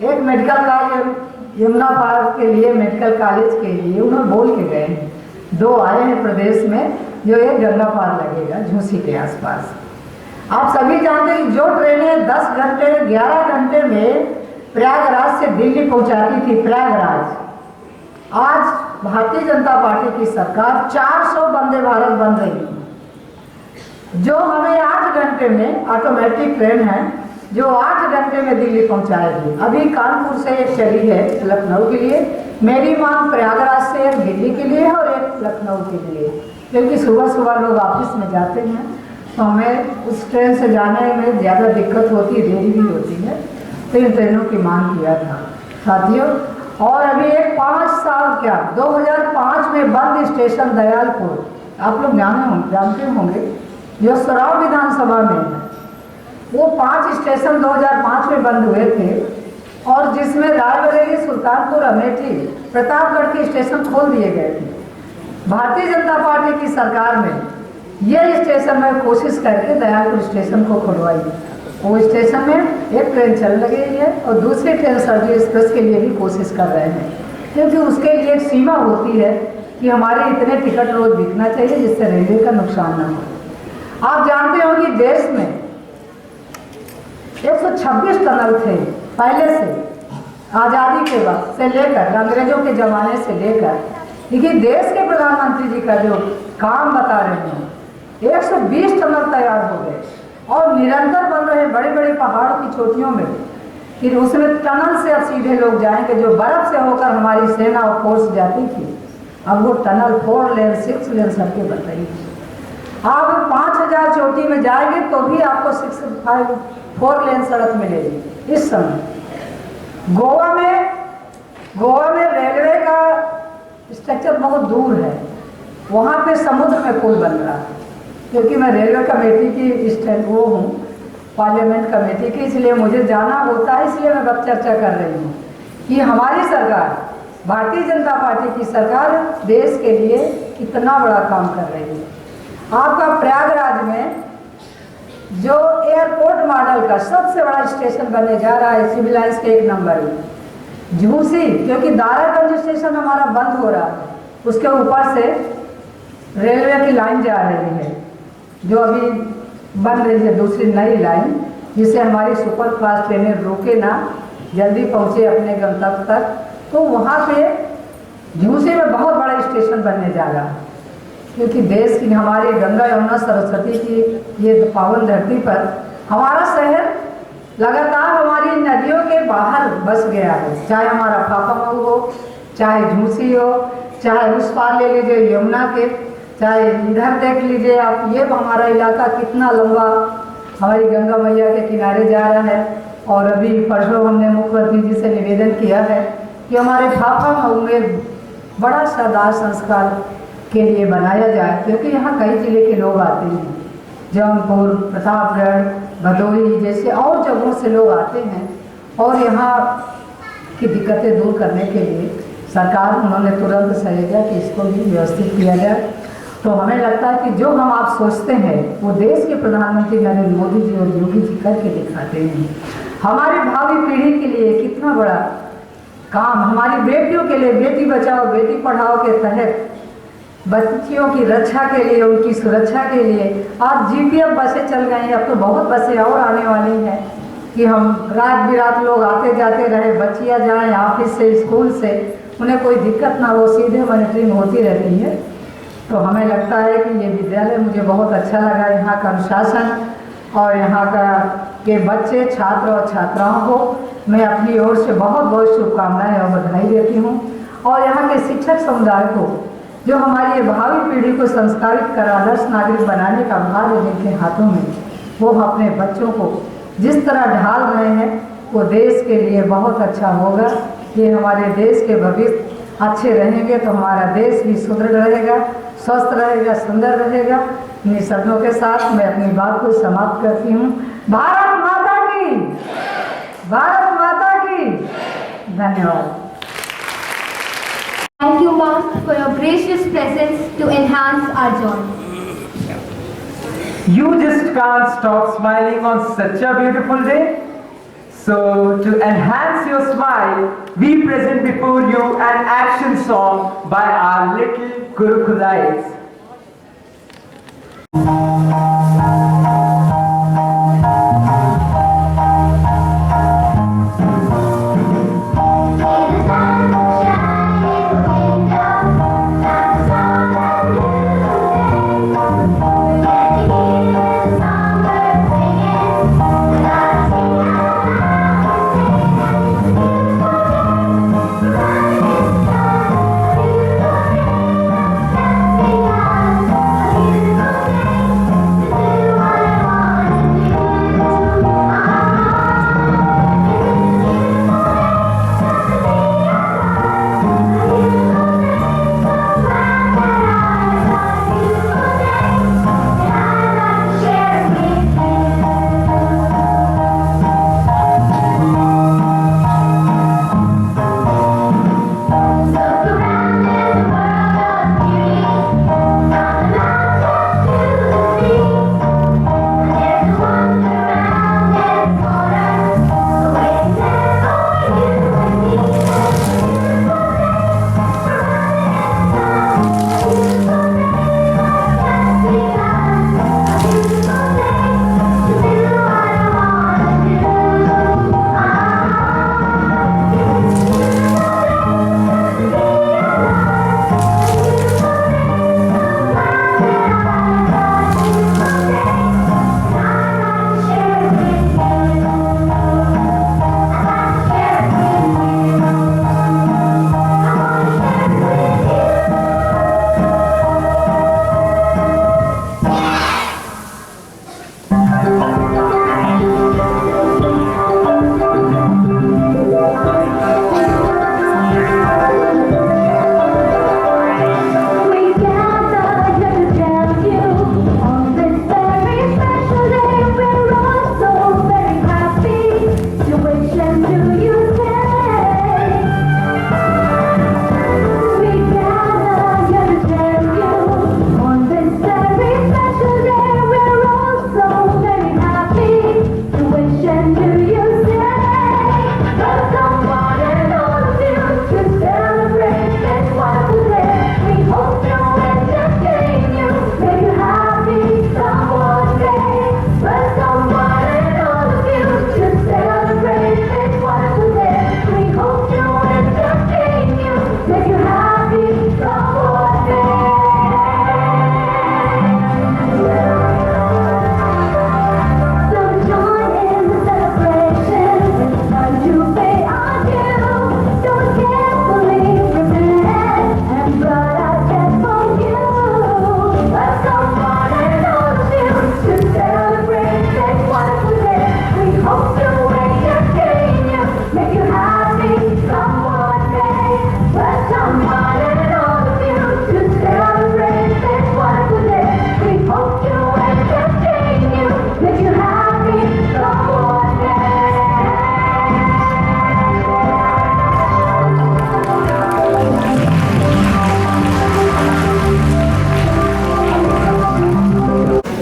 एक मेडिकल कॉलेज यमुना पार्क के लिए, मेडिकल कॉलेज के लिए उन्होंने बोल के गए। 2 आए हैं प्रदेश में, जो एक गंगा पार लगेगा झूसी के आसपास। आप सभी जानते हैं जो ट्रेनें 10 घंटे 11 घंटे में प्रयागराज से दिल्ली पहुंचाती थी, प्रयागराज, आज भारतीय जनता पार्टी की सरकार 400 वंदे भारत बन रही है, जो हमें 8 घंटे में ऑटोमेटिक ट्रेन है जो 8 घंटे में दिल्ली पहुंचाएगी। अभी कानपुर से एक चली है लखनऊ के लिए। मेरी मांग प्रयागराज से एक दिल्ली के लिए और एक लखनऊ के लिए, क्योंकि सुबह सुबह लोग ऑफिस में जाते हैं तो हमें उस ट्रेन से जाने में ज़्यादा दिक्कत होती है, देरी भी होती है, तो इन ट्रेनों की मांग किया था साथियों। और अभी एक 5 साल क्या 2005 में बंद स्टेशन दयालपुर, आप लोग जानते होंगे, जो सराव विधानसभा में है, वो 5 स्टेशन 2005 में बंद हुए थे और जिसमें रायबरेली, सुल्तानपुर, अमेठी, प्रतापगढ़ के स्टेशन खोल दिए गए थे। भारतीय जनता पार्टी की सरकार में ये स्टेशन में कोशिश करके दयालपुर स्टेशन को खुलवाई। वो स्टेशन में एक ट्रेन चल रही है और दूसरी ट्रेन सरजी एक्सप्रेस के लिए भी कोशिश कर रहे हैं, क्योंकि उसके लिए एक सीमा होती है कि हमारे इतने टिकट रोज बिकना चाहिए जिससे रेलवे का नुकसान न हो। आप जानते हो कि देश में 126 टनल थे पहले से, आज़ादी के वक्त से लेकर, अंग्रेजों के ज़माने से लेकर, लेकिन देश के प्रधानमंत्री जी का जो काम बता रहे हैं 120 टनल तैयार हो गए और निरंतर बन रहे बड़े बड़े पहाड़ों की चोटियों में, फिर उसमें टनल से अब सीधे लोग जाएंगे। जो बर्फ से होकर हमारी सेना और फोर्स जाती थी, अब वो टनल 4 लेन 6 लेन सड़कें बन रही है। आप 5000 चोटी में जाएंगे तो भी आपको 4 लेन सड़क मिलेगी। इस समय गोवा में रेलवे का स्ट्रक्चर बहुत दूर है, वहाँ पे समुद्र में पुल बन रहा है। क्योंकि मैं रेलवे कमेटी की वो हूँ, पार्लियामेंट कमेटी की, इसलिए मुझे जाना होता है, इसलिए मैं अब चर्चा कर रही हूँ कि हमारी सरकार, भारतीय जनता पार्टी की सरकार देश के लिए इतना बड़ा काम कर रही है। आपका प्रयागराज में जो एयरपोर्ट मॉडल का सबसे बड़ा स्टेशन बनने जा रहा है, सिविल लाइन्स के 1 नंबर में झूसी, क्योंकि दारागंज स्टेशन हमारा बंद हो रहा है, उसके ऊपर से रेलवे की लाइन जा रही है जो अभी बन रही है, दूसरी नई लाइन, जिससे हमारी सुपर फास्ट ट्रेनें रुके ना, जल्दी पहुँचे अपने गंतव्य तक। तो वहाँ पे झूसी में बहुत बड़ा स्टेशन बनने जा रहा है, क्योंकि देश की, हमारी गंगा यमुना सरस्वती की ये पावन धरती पर हमारा शहर लगातार हमारी नदियों के बाहर बस गया है। चाहे हमारा फाफामऊ हो, चाहे झूसी हो, चाहे उस पार ले लीजिए यमुना के, चाहे इधर देख लीजिए आप, ये हमारा इलाका कितना लंबा हमारी गंगा मैया के किनारे जा रहा है। और अभी परसों हमने मुख्यमंत्री जी से निवेदन किया है कि हमारे फाफामऊ में बड़ा सा दाह संस्कार के लिए बनाया जाए, क्योंकि यहाँ कई जिले के लोग आते हैं, जौनपुर, प्रतापगढ़, भदोही जैसे और जगहों से लोग आते हैं, और यहाँ की दिक्कतें दूर करने के लिए सरकार उन्होंने तुरंत सहेजा कि इसको भी व्यवस्थित किया जाए। तो हमें लगता है कि जो हम आप सोचते हैं वो देश के प्रधानमंत्री नरेंद्र मोदी जी और योगी जी करके दिखाते हैं। हमारी भावी पीढ़ी के लिए कितना बड़ा काम, हमारी बेटियों के लिए बेटी बचाओ बेटी पढ़ाओ के तहत बच्चियों की रक्षा के लिए, उनकी सुरक्षा के लिए आज जीपीएफ बसें चल गई हैं। अब तो बहुत बसें और आने वाली हैं कि हम रात बिरात लोग आते जाते रहे, बच्चियाँ जाएँ ऑफिस से, स्कूल से, उन्हें कोई दिक्कत ना हो, सीधे मॉनिटरिंग होती रहती है। तो हमें लगता है कि ये विद्यालय मुझे बहुत अच्छा लगा, यहाँ का अनुशासन और यहाँ का के बच्चे, छात्र और छात्राओं को मैं अपनी ओर से बहुत बहुत शुभकामनाएं और बधाई देती हूँ। और यहाँ के शिक्षक समुदाय को, जो हमारी ये भावी पीढ़ी को संस्कारित कर आदर्श नागरिक बनाने का भार है जिनके हाथों में, वो अपने बच्चों को जिस तरह ढाल रहे हैं वो देश के लिए बहुत अच्छा होगा। ये हमारे देश के भविष्य अच्छे रहेंगे तो हमारा देश भी सुदृढ़ रहेगा, स्वस्थ रहेगा, सुंदर रहेगा। इन शब्दों के साथ मैं अपनी बात को समाप्त करती हूँ। भारत माता की, भारत माता की। धन्यवाद। Thank you, Mom, for your gracious presence to enhance our joy. You just can't stop smiling on such a beautiful day. So, to enhance your smile, we present before you an action song by our little Gurukulites.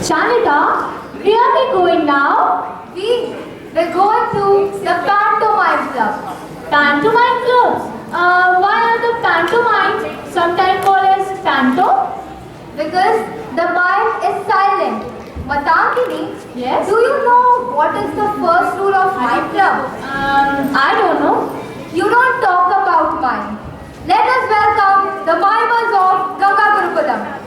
Shanita, where are we going now? We're going to the pantomime club. Pantomime clubs. Why are the pantomimes sometimes called as panto? Because the mime is silent. Matangini, Yes? do you know what is the first rule of mime club? I don't know. You don't talk about mime. Let us welcome the mimers of Ganga Gurukulam.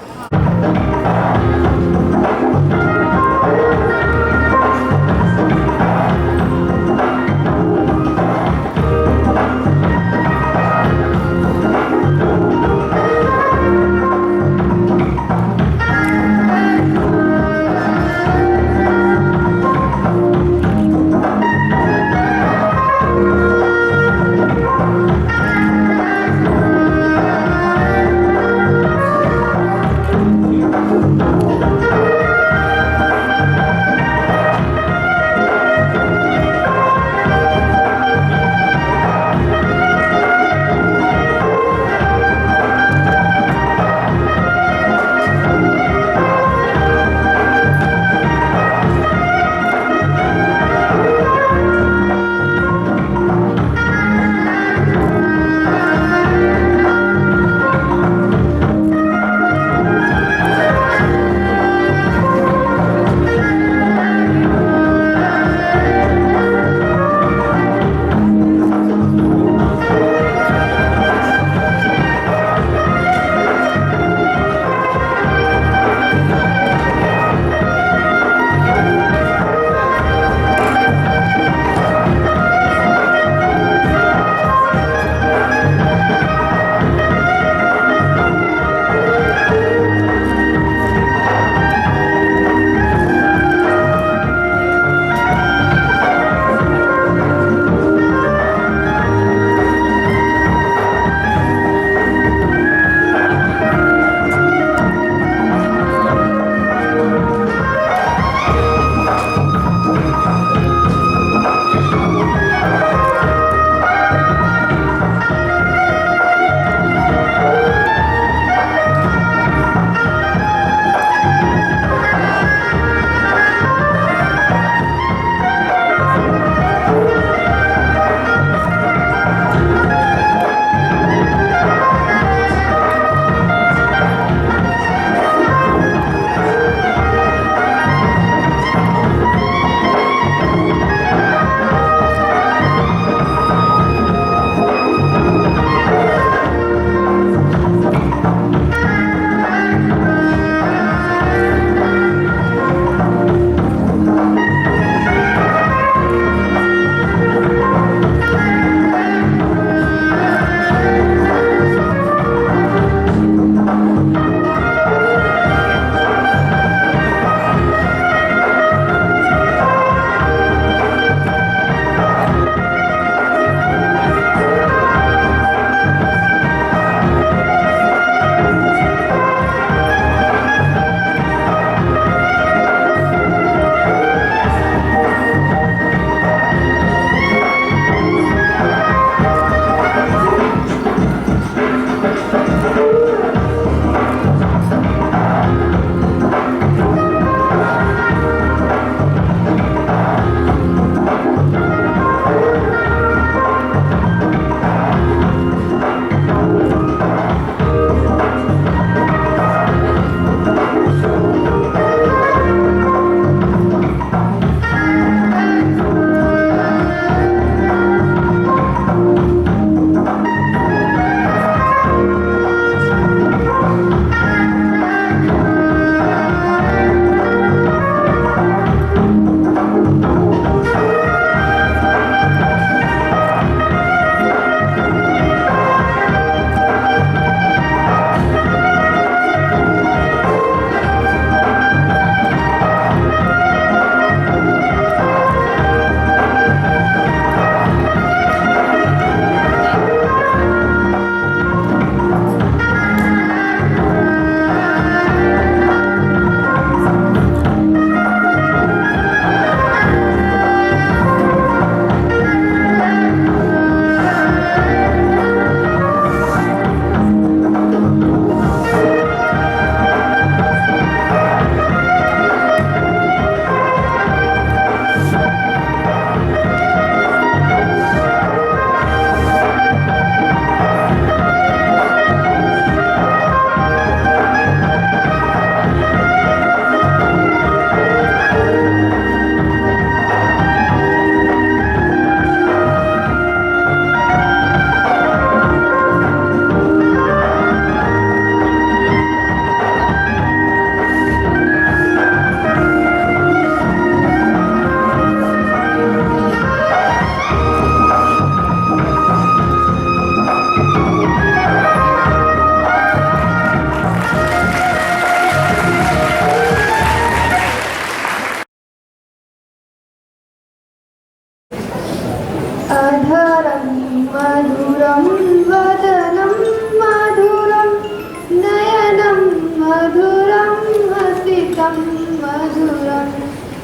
मधुरं मधुरं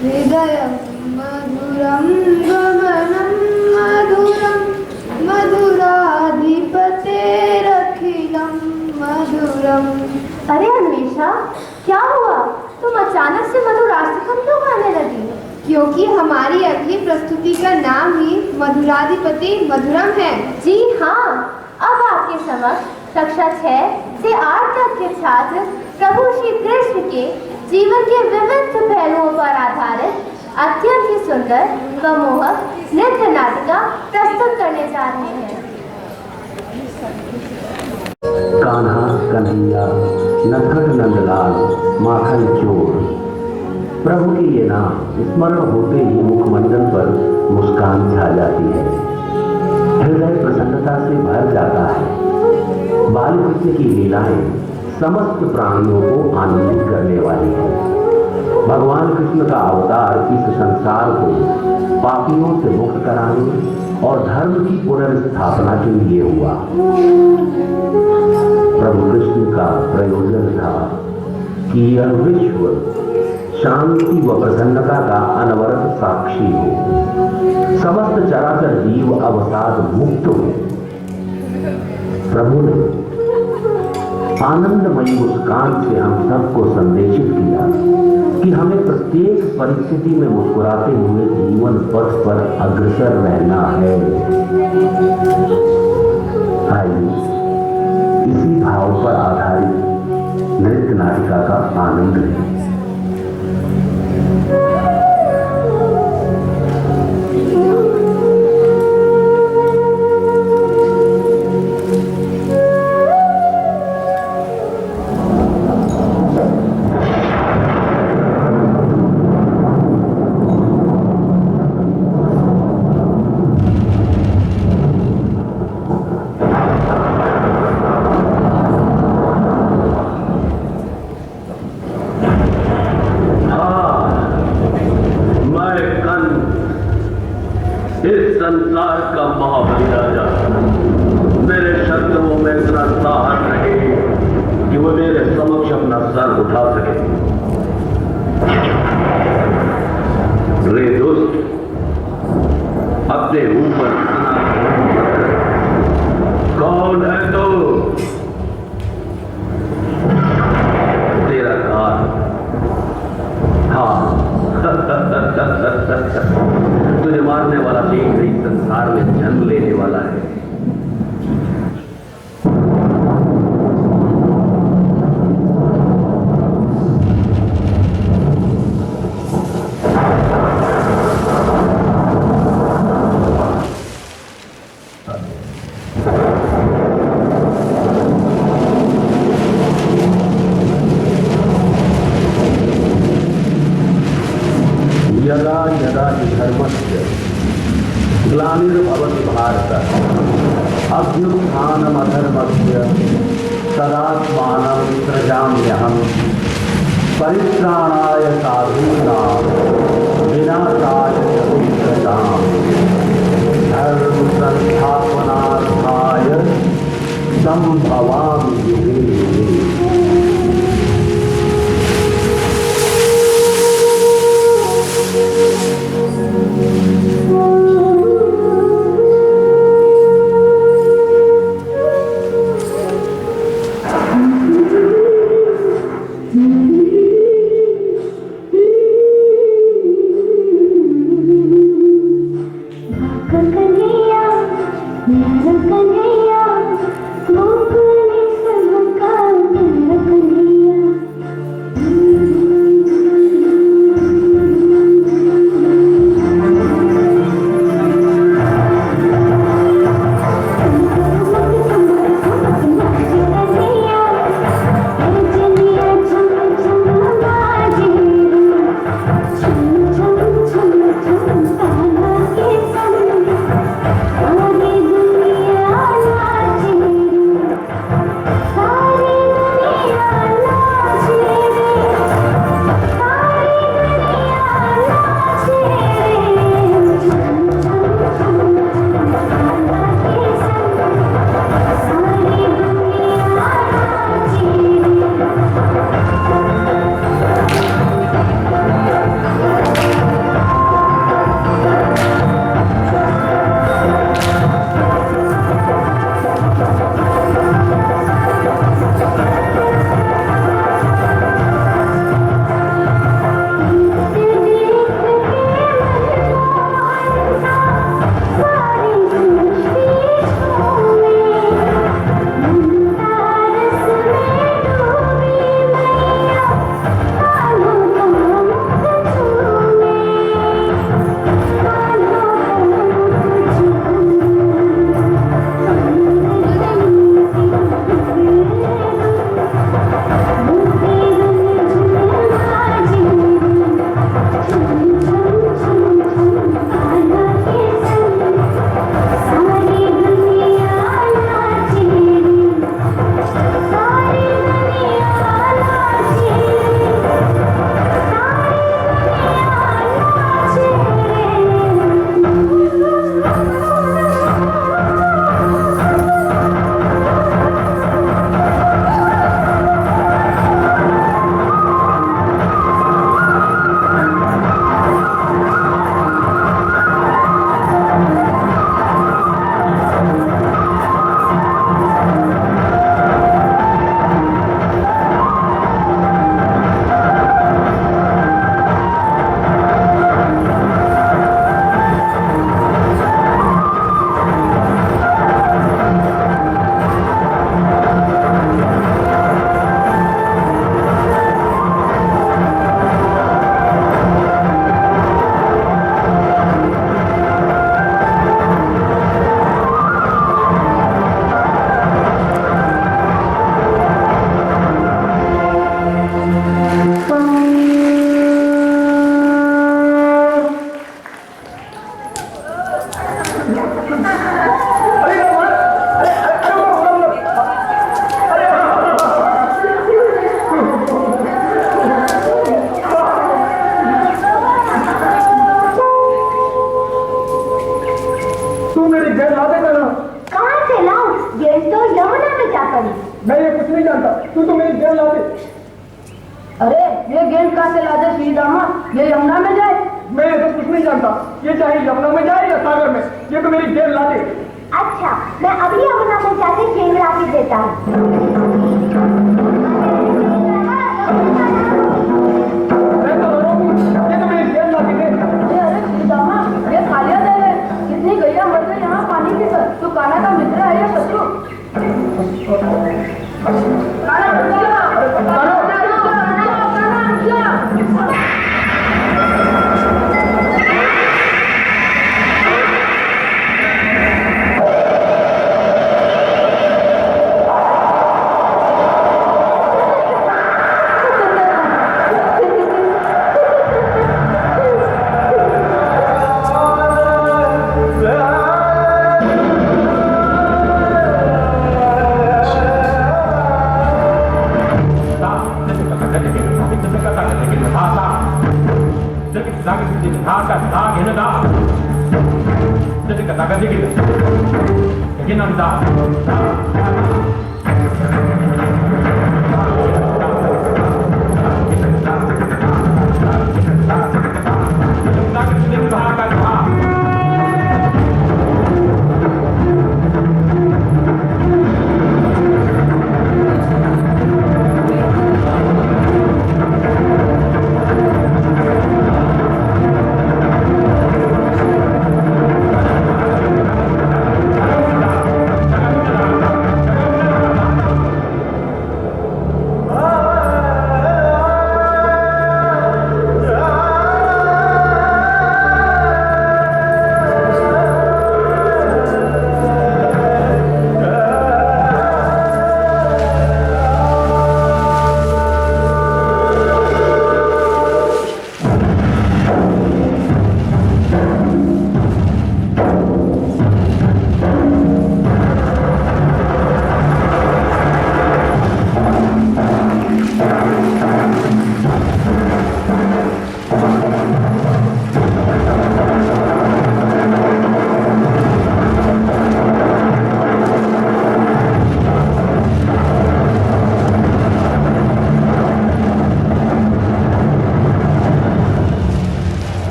हृदयं मधुरं गमनं मधुरं मधुराधिपतेरखिलं मधुरम्। अरे अन्वेषा, क्या हुआ? तुम अचानक से मधुराष्टकम क्यों गाने लगी? क्योंकि हमारी अगली प्रस्तुति का नाम ही मधुराधिपति मधुरम है। जी हाँ, अब आपके समक्ष कक्षा 6 से 8 तक के छात्र प्रभु श्री कृष्ण के जीवन के विविध पहलुओं पर आधारित अत्यंत ही सुंदर व मोहक नृत्य नाटिका प्रस्तुत करने जा रहे हैं। कान्हा कन्हैया नटखट नंदलाल माखन चोर, प्रभु के ये नाम स्मरण होते ही मुखमंडल पर मुस्कान छा जाती है, हृदय प्रसन्नता से भर जाता है। बाल कृष्ण की लीलाएं समस्त प्राणियों को आनंदित करने वाली है। भगवान कृष्ण का अवतार इस संसार को पापियों से मुक्त कराने और धर्म की पुनर्स्थापना के लिए हुआ। प्रभु कृष्ण का प्रयोजन था कि यह विश्व शांति व प्रसन्नता का अनवरत साक्षी हो, समस्त चराचर जीव अवसाद मुक्त हो। प्रभु ने आनंदमयी मुस्कान से हम सबको संदेशित किया कि हमें प्रत्येक परिस्थिति में मुस्कुराते हुए जीवन पथ पर अग्रसर रहना है। आइए इसी भाव पर आधारित नृत्य नाटिका का आनंद लें। संसार का महाबली राजा, मेरे शत्रुओं में इतना साहस रहे कि वो मेरे समक्ष अपना सर उठा सके। रे दुष्ट, अपने ऊपर कौन है तो तेरा काल? हाँ तुझे मारने वाला शीघ्र ही संसार में जन्म लेने वाला है। यदा यदा हि धर्मस्य ग्लानिर्भवति भारत अभ्युत्थानमधर्मस्य तदात्मानं सृजाम्यहं परित्राणाय साधूनां विनाशाय च दुष्कृतां धर्म संस्थापनार्थाय संभवामि युगे युगे। कन्हैया, कन्हैया, मोहन अरे ये गेंद कहाँ से लादे श्री रामा? ये यमुना में जाए? मैं ये तो कुछ नहीं जानता, ये चाहे यमुना में जाए या सागर में, ये तो मेरी गेंद ला दे। अच्छा, मैं अभी यमुना में जाके गेंद ला के देता हूँ। ये खालिया दे रहे, कितनी गैया मर गई यहाँ पानी पीकर। तू कान्हा का मित्र है या शत्रु?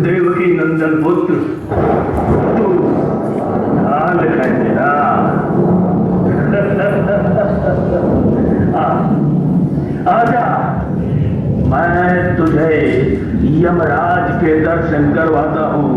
देवकी नंदन पुत्र तू हाल है तेरा। आजा, मैं तुझे यमराज के दर्शन करवाता हूँ।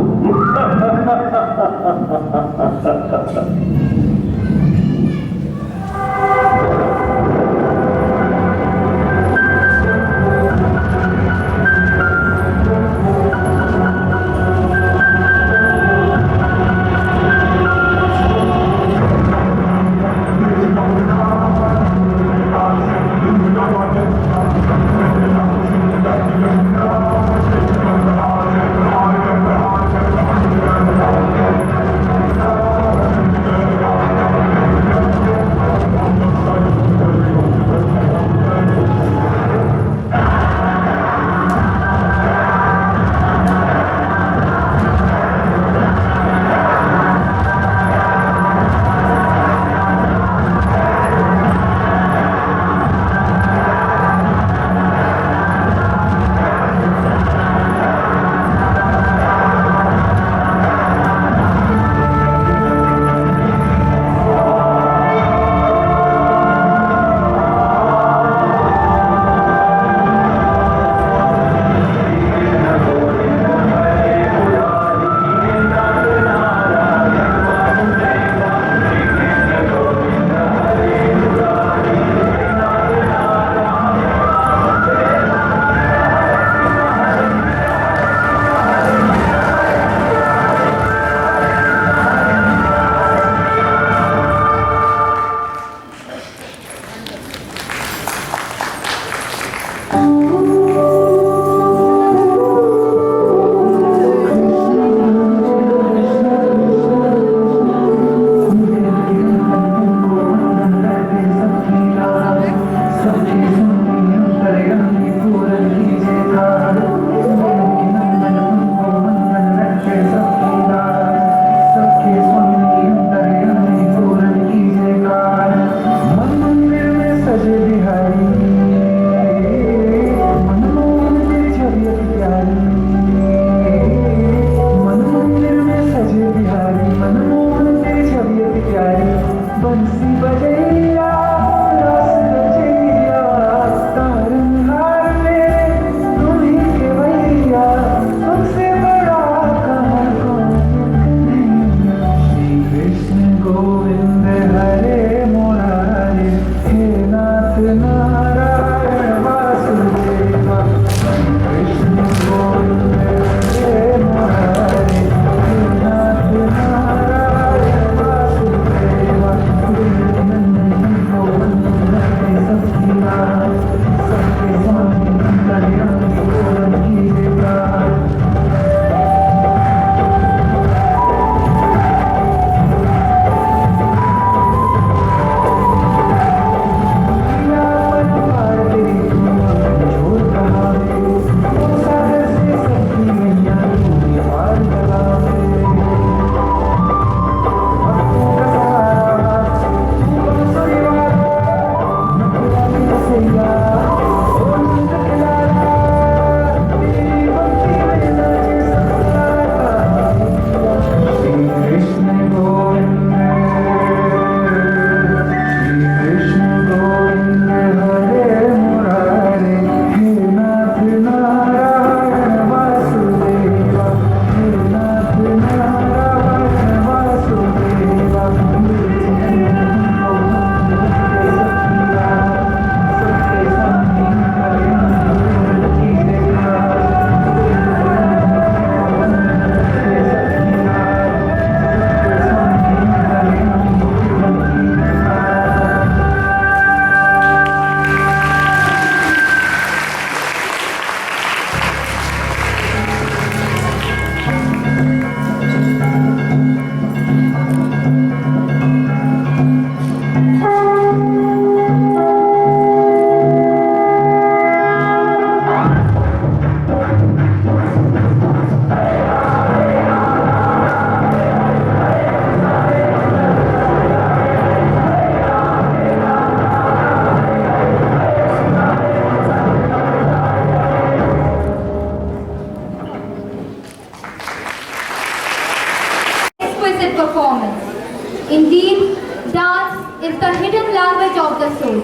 Indeed, dance is the hidden language of the soul.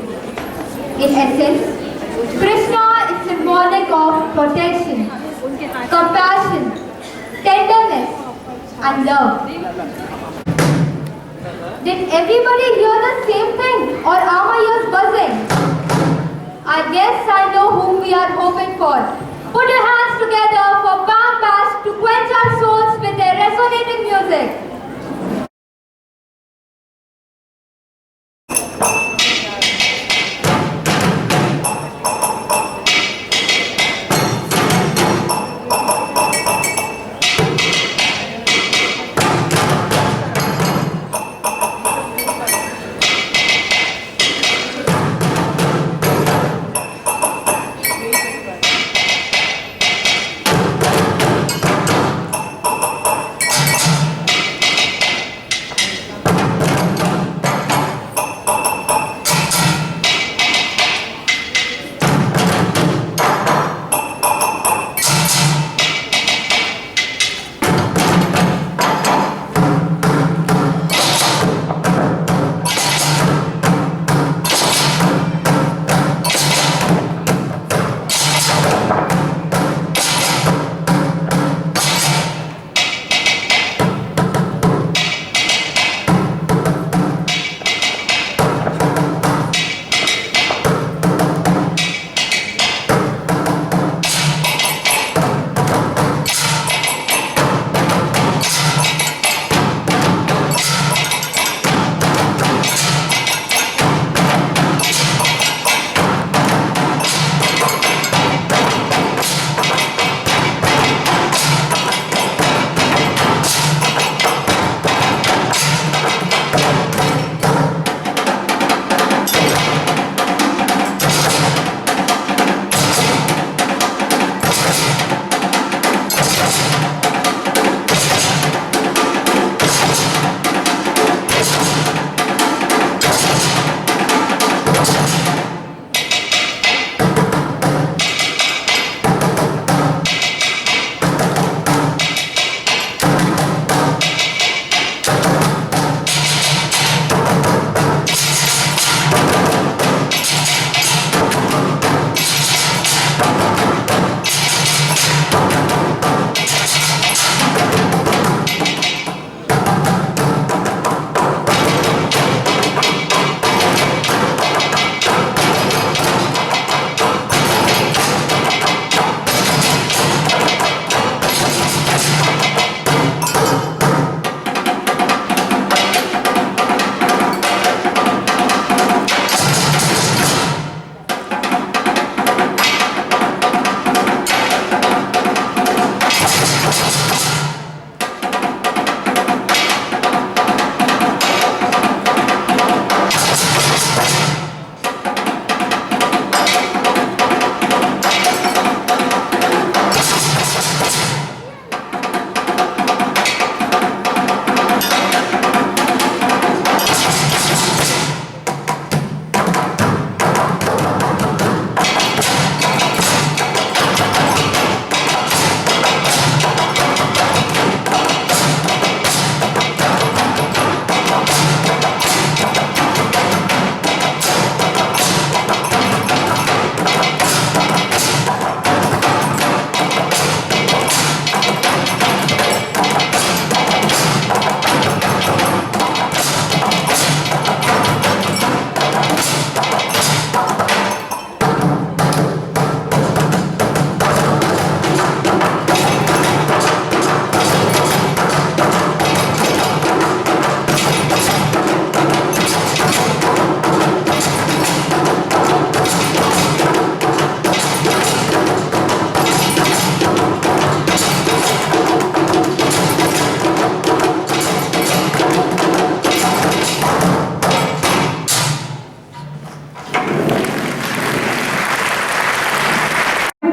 In essence, Krishna is symbolic of protection, compassion, tenderness, and love. Did everybody hear the same thing, or are my ears buzzing? I guess I know whom we are hoping for. Put your hands together for Bam Bash to quench our souls with their resonating music.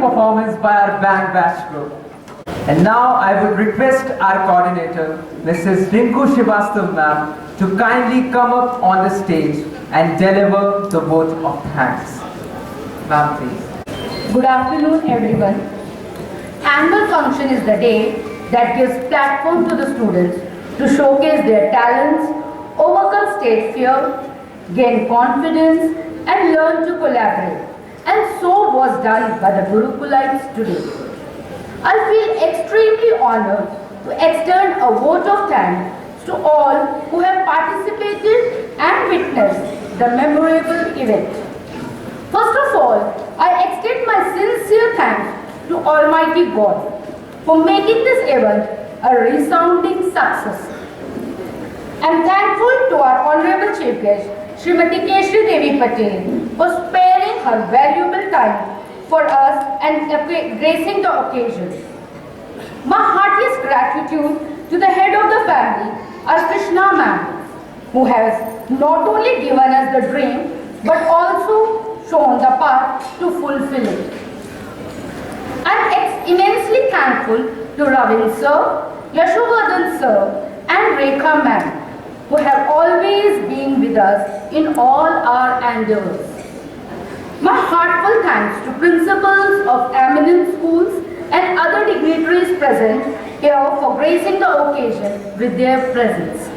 Performance by our Bang Bash group. And now I would request our coordinator, Mrs. Rinku Srivastav ma'am, to kindly come up on the stage and deliver the vote of thanks. Ma'am, please. Good afternoon, everyone. Annual function is the day that gives platform to the students to showcase their talents, overcome stage fear, gain confidence, and learn to collaborate. And so was done by the Gurukulites today. I feel extremely honored to extend a vote of thanks to all who have participated and witnessed the memorable event. First of all, I extend my sincere thanks to Almighty God for making this event a resounding success. I am thankful to our Honorable Chief Guest, Srimati Keshri Devi Patel, for sparing her valuable time for us and gracing the occasion. My heartiest gratitude to the head of the family, our Krishna ma'am, who has not only given us the dream but also shown the path to fulfill it. I am immensely thankful to Ravin sir, Yashovardhan sir and Rekha ma'am, who have always been with us in all our endeavors. My heartfelt thanks to principals of eminent schools and other dignitaries present here for gracing the occasion with their presence.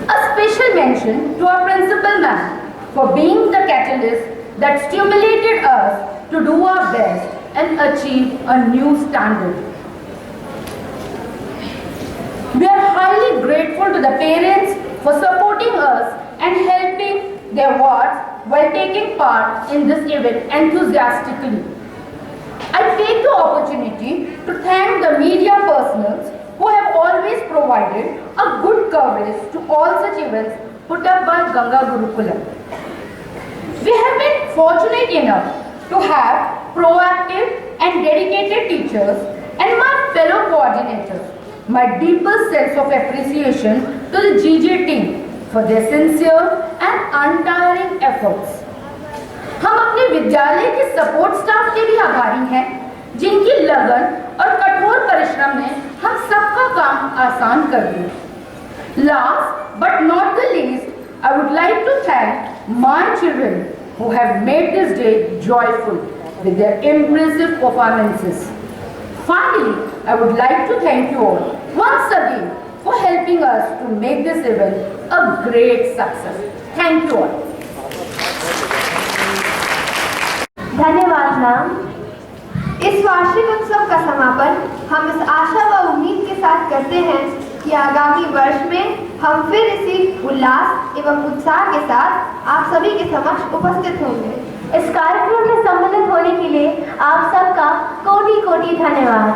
A special mention to our principal ma'am for being the catalyst that stimulated us to do our best and achieve a new standard. We are highly grateful to the parents for supporting us and helping their wards while taking part in this event enthusiastically. I take the opportunity to thank the media personals who have always provided a good coverage to all such events put up by Ganga Gurukulam. We have been fortunate enough to have proactive and dedicated teachers and my fellow coordinators. My deepest sense of appreciation to the GJ team for their sincere and untiring efforts. हम अपने विद्यालय के support staff के भी आभारी हैं, जिनकी लगन और कठोर परिश्रम ने हम सबका काम आसान कर दिया। Last but not the least, I would like to thank my children who have made this day joyful with their impressive performances. Finally, I would like to thank you all once again for helping us to make this event a great success. Thank you all. धन्यवाद ma'am. इस वार्षिक उत्सव का समापन हम इस आशा व उम्मीद के साथ करते हैं कि आगामी वर्ष में हम फिर इसी उल्लास एवं उत्साह के साथ आप सभी के समक्ष उपस्थित होंगे। इस कार्यक्रम में सम्मिलित होने के लिए आप सबका कोटि कोटि धन्यवाद।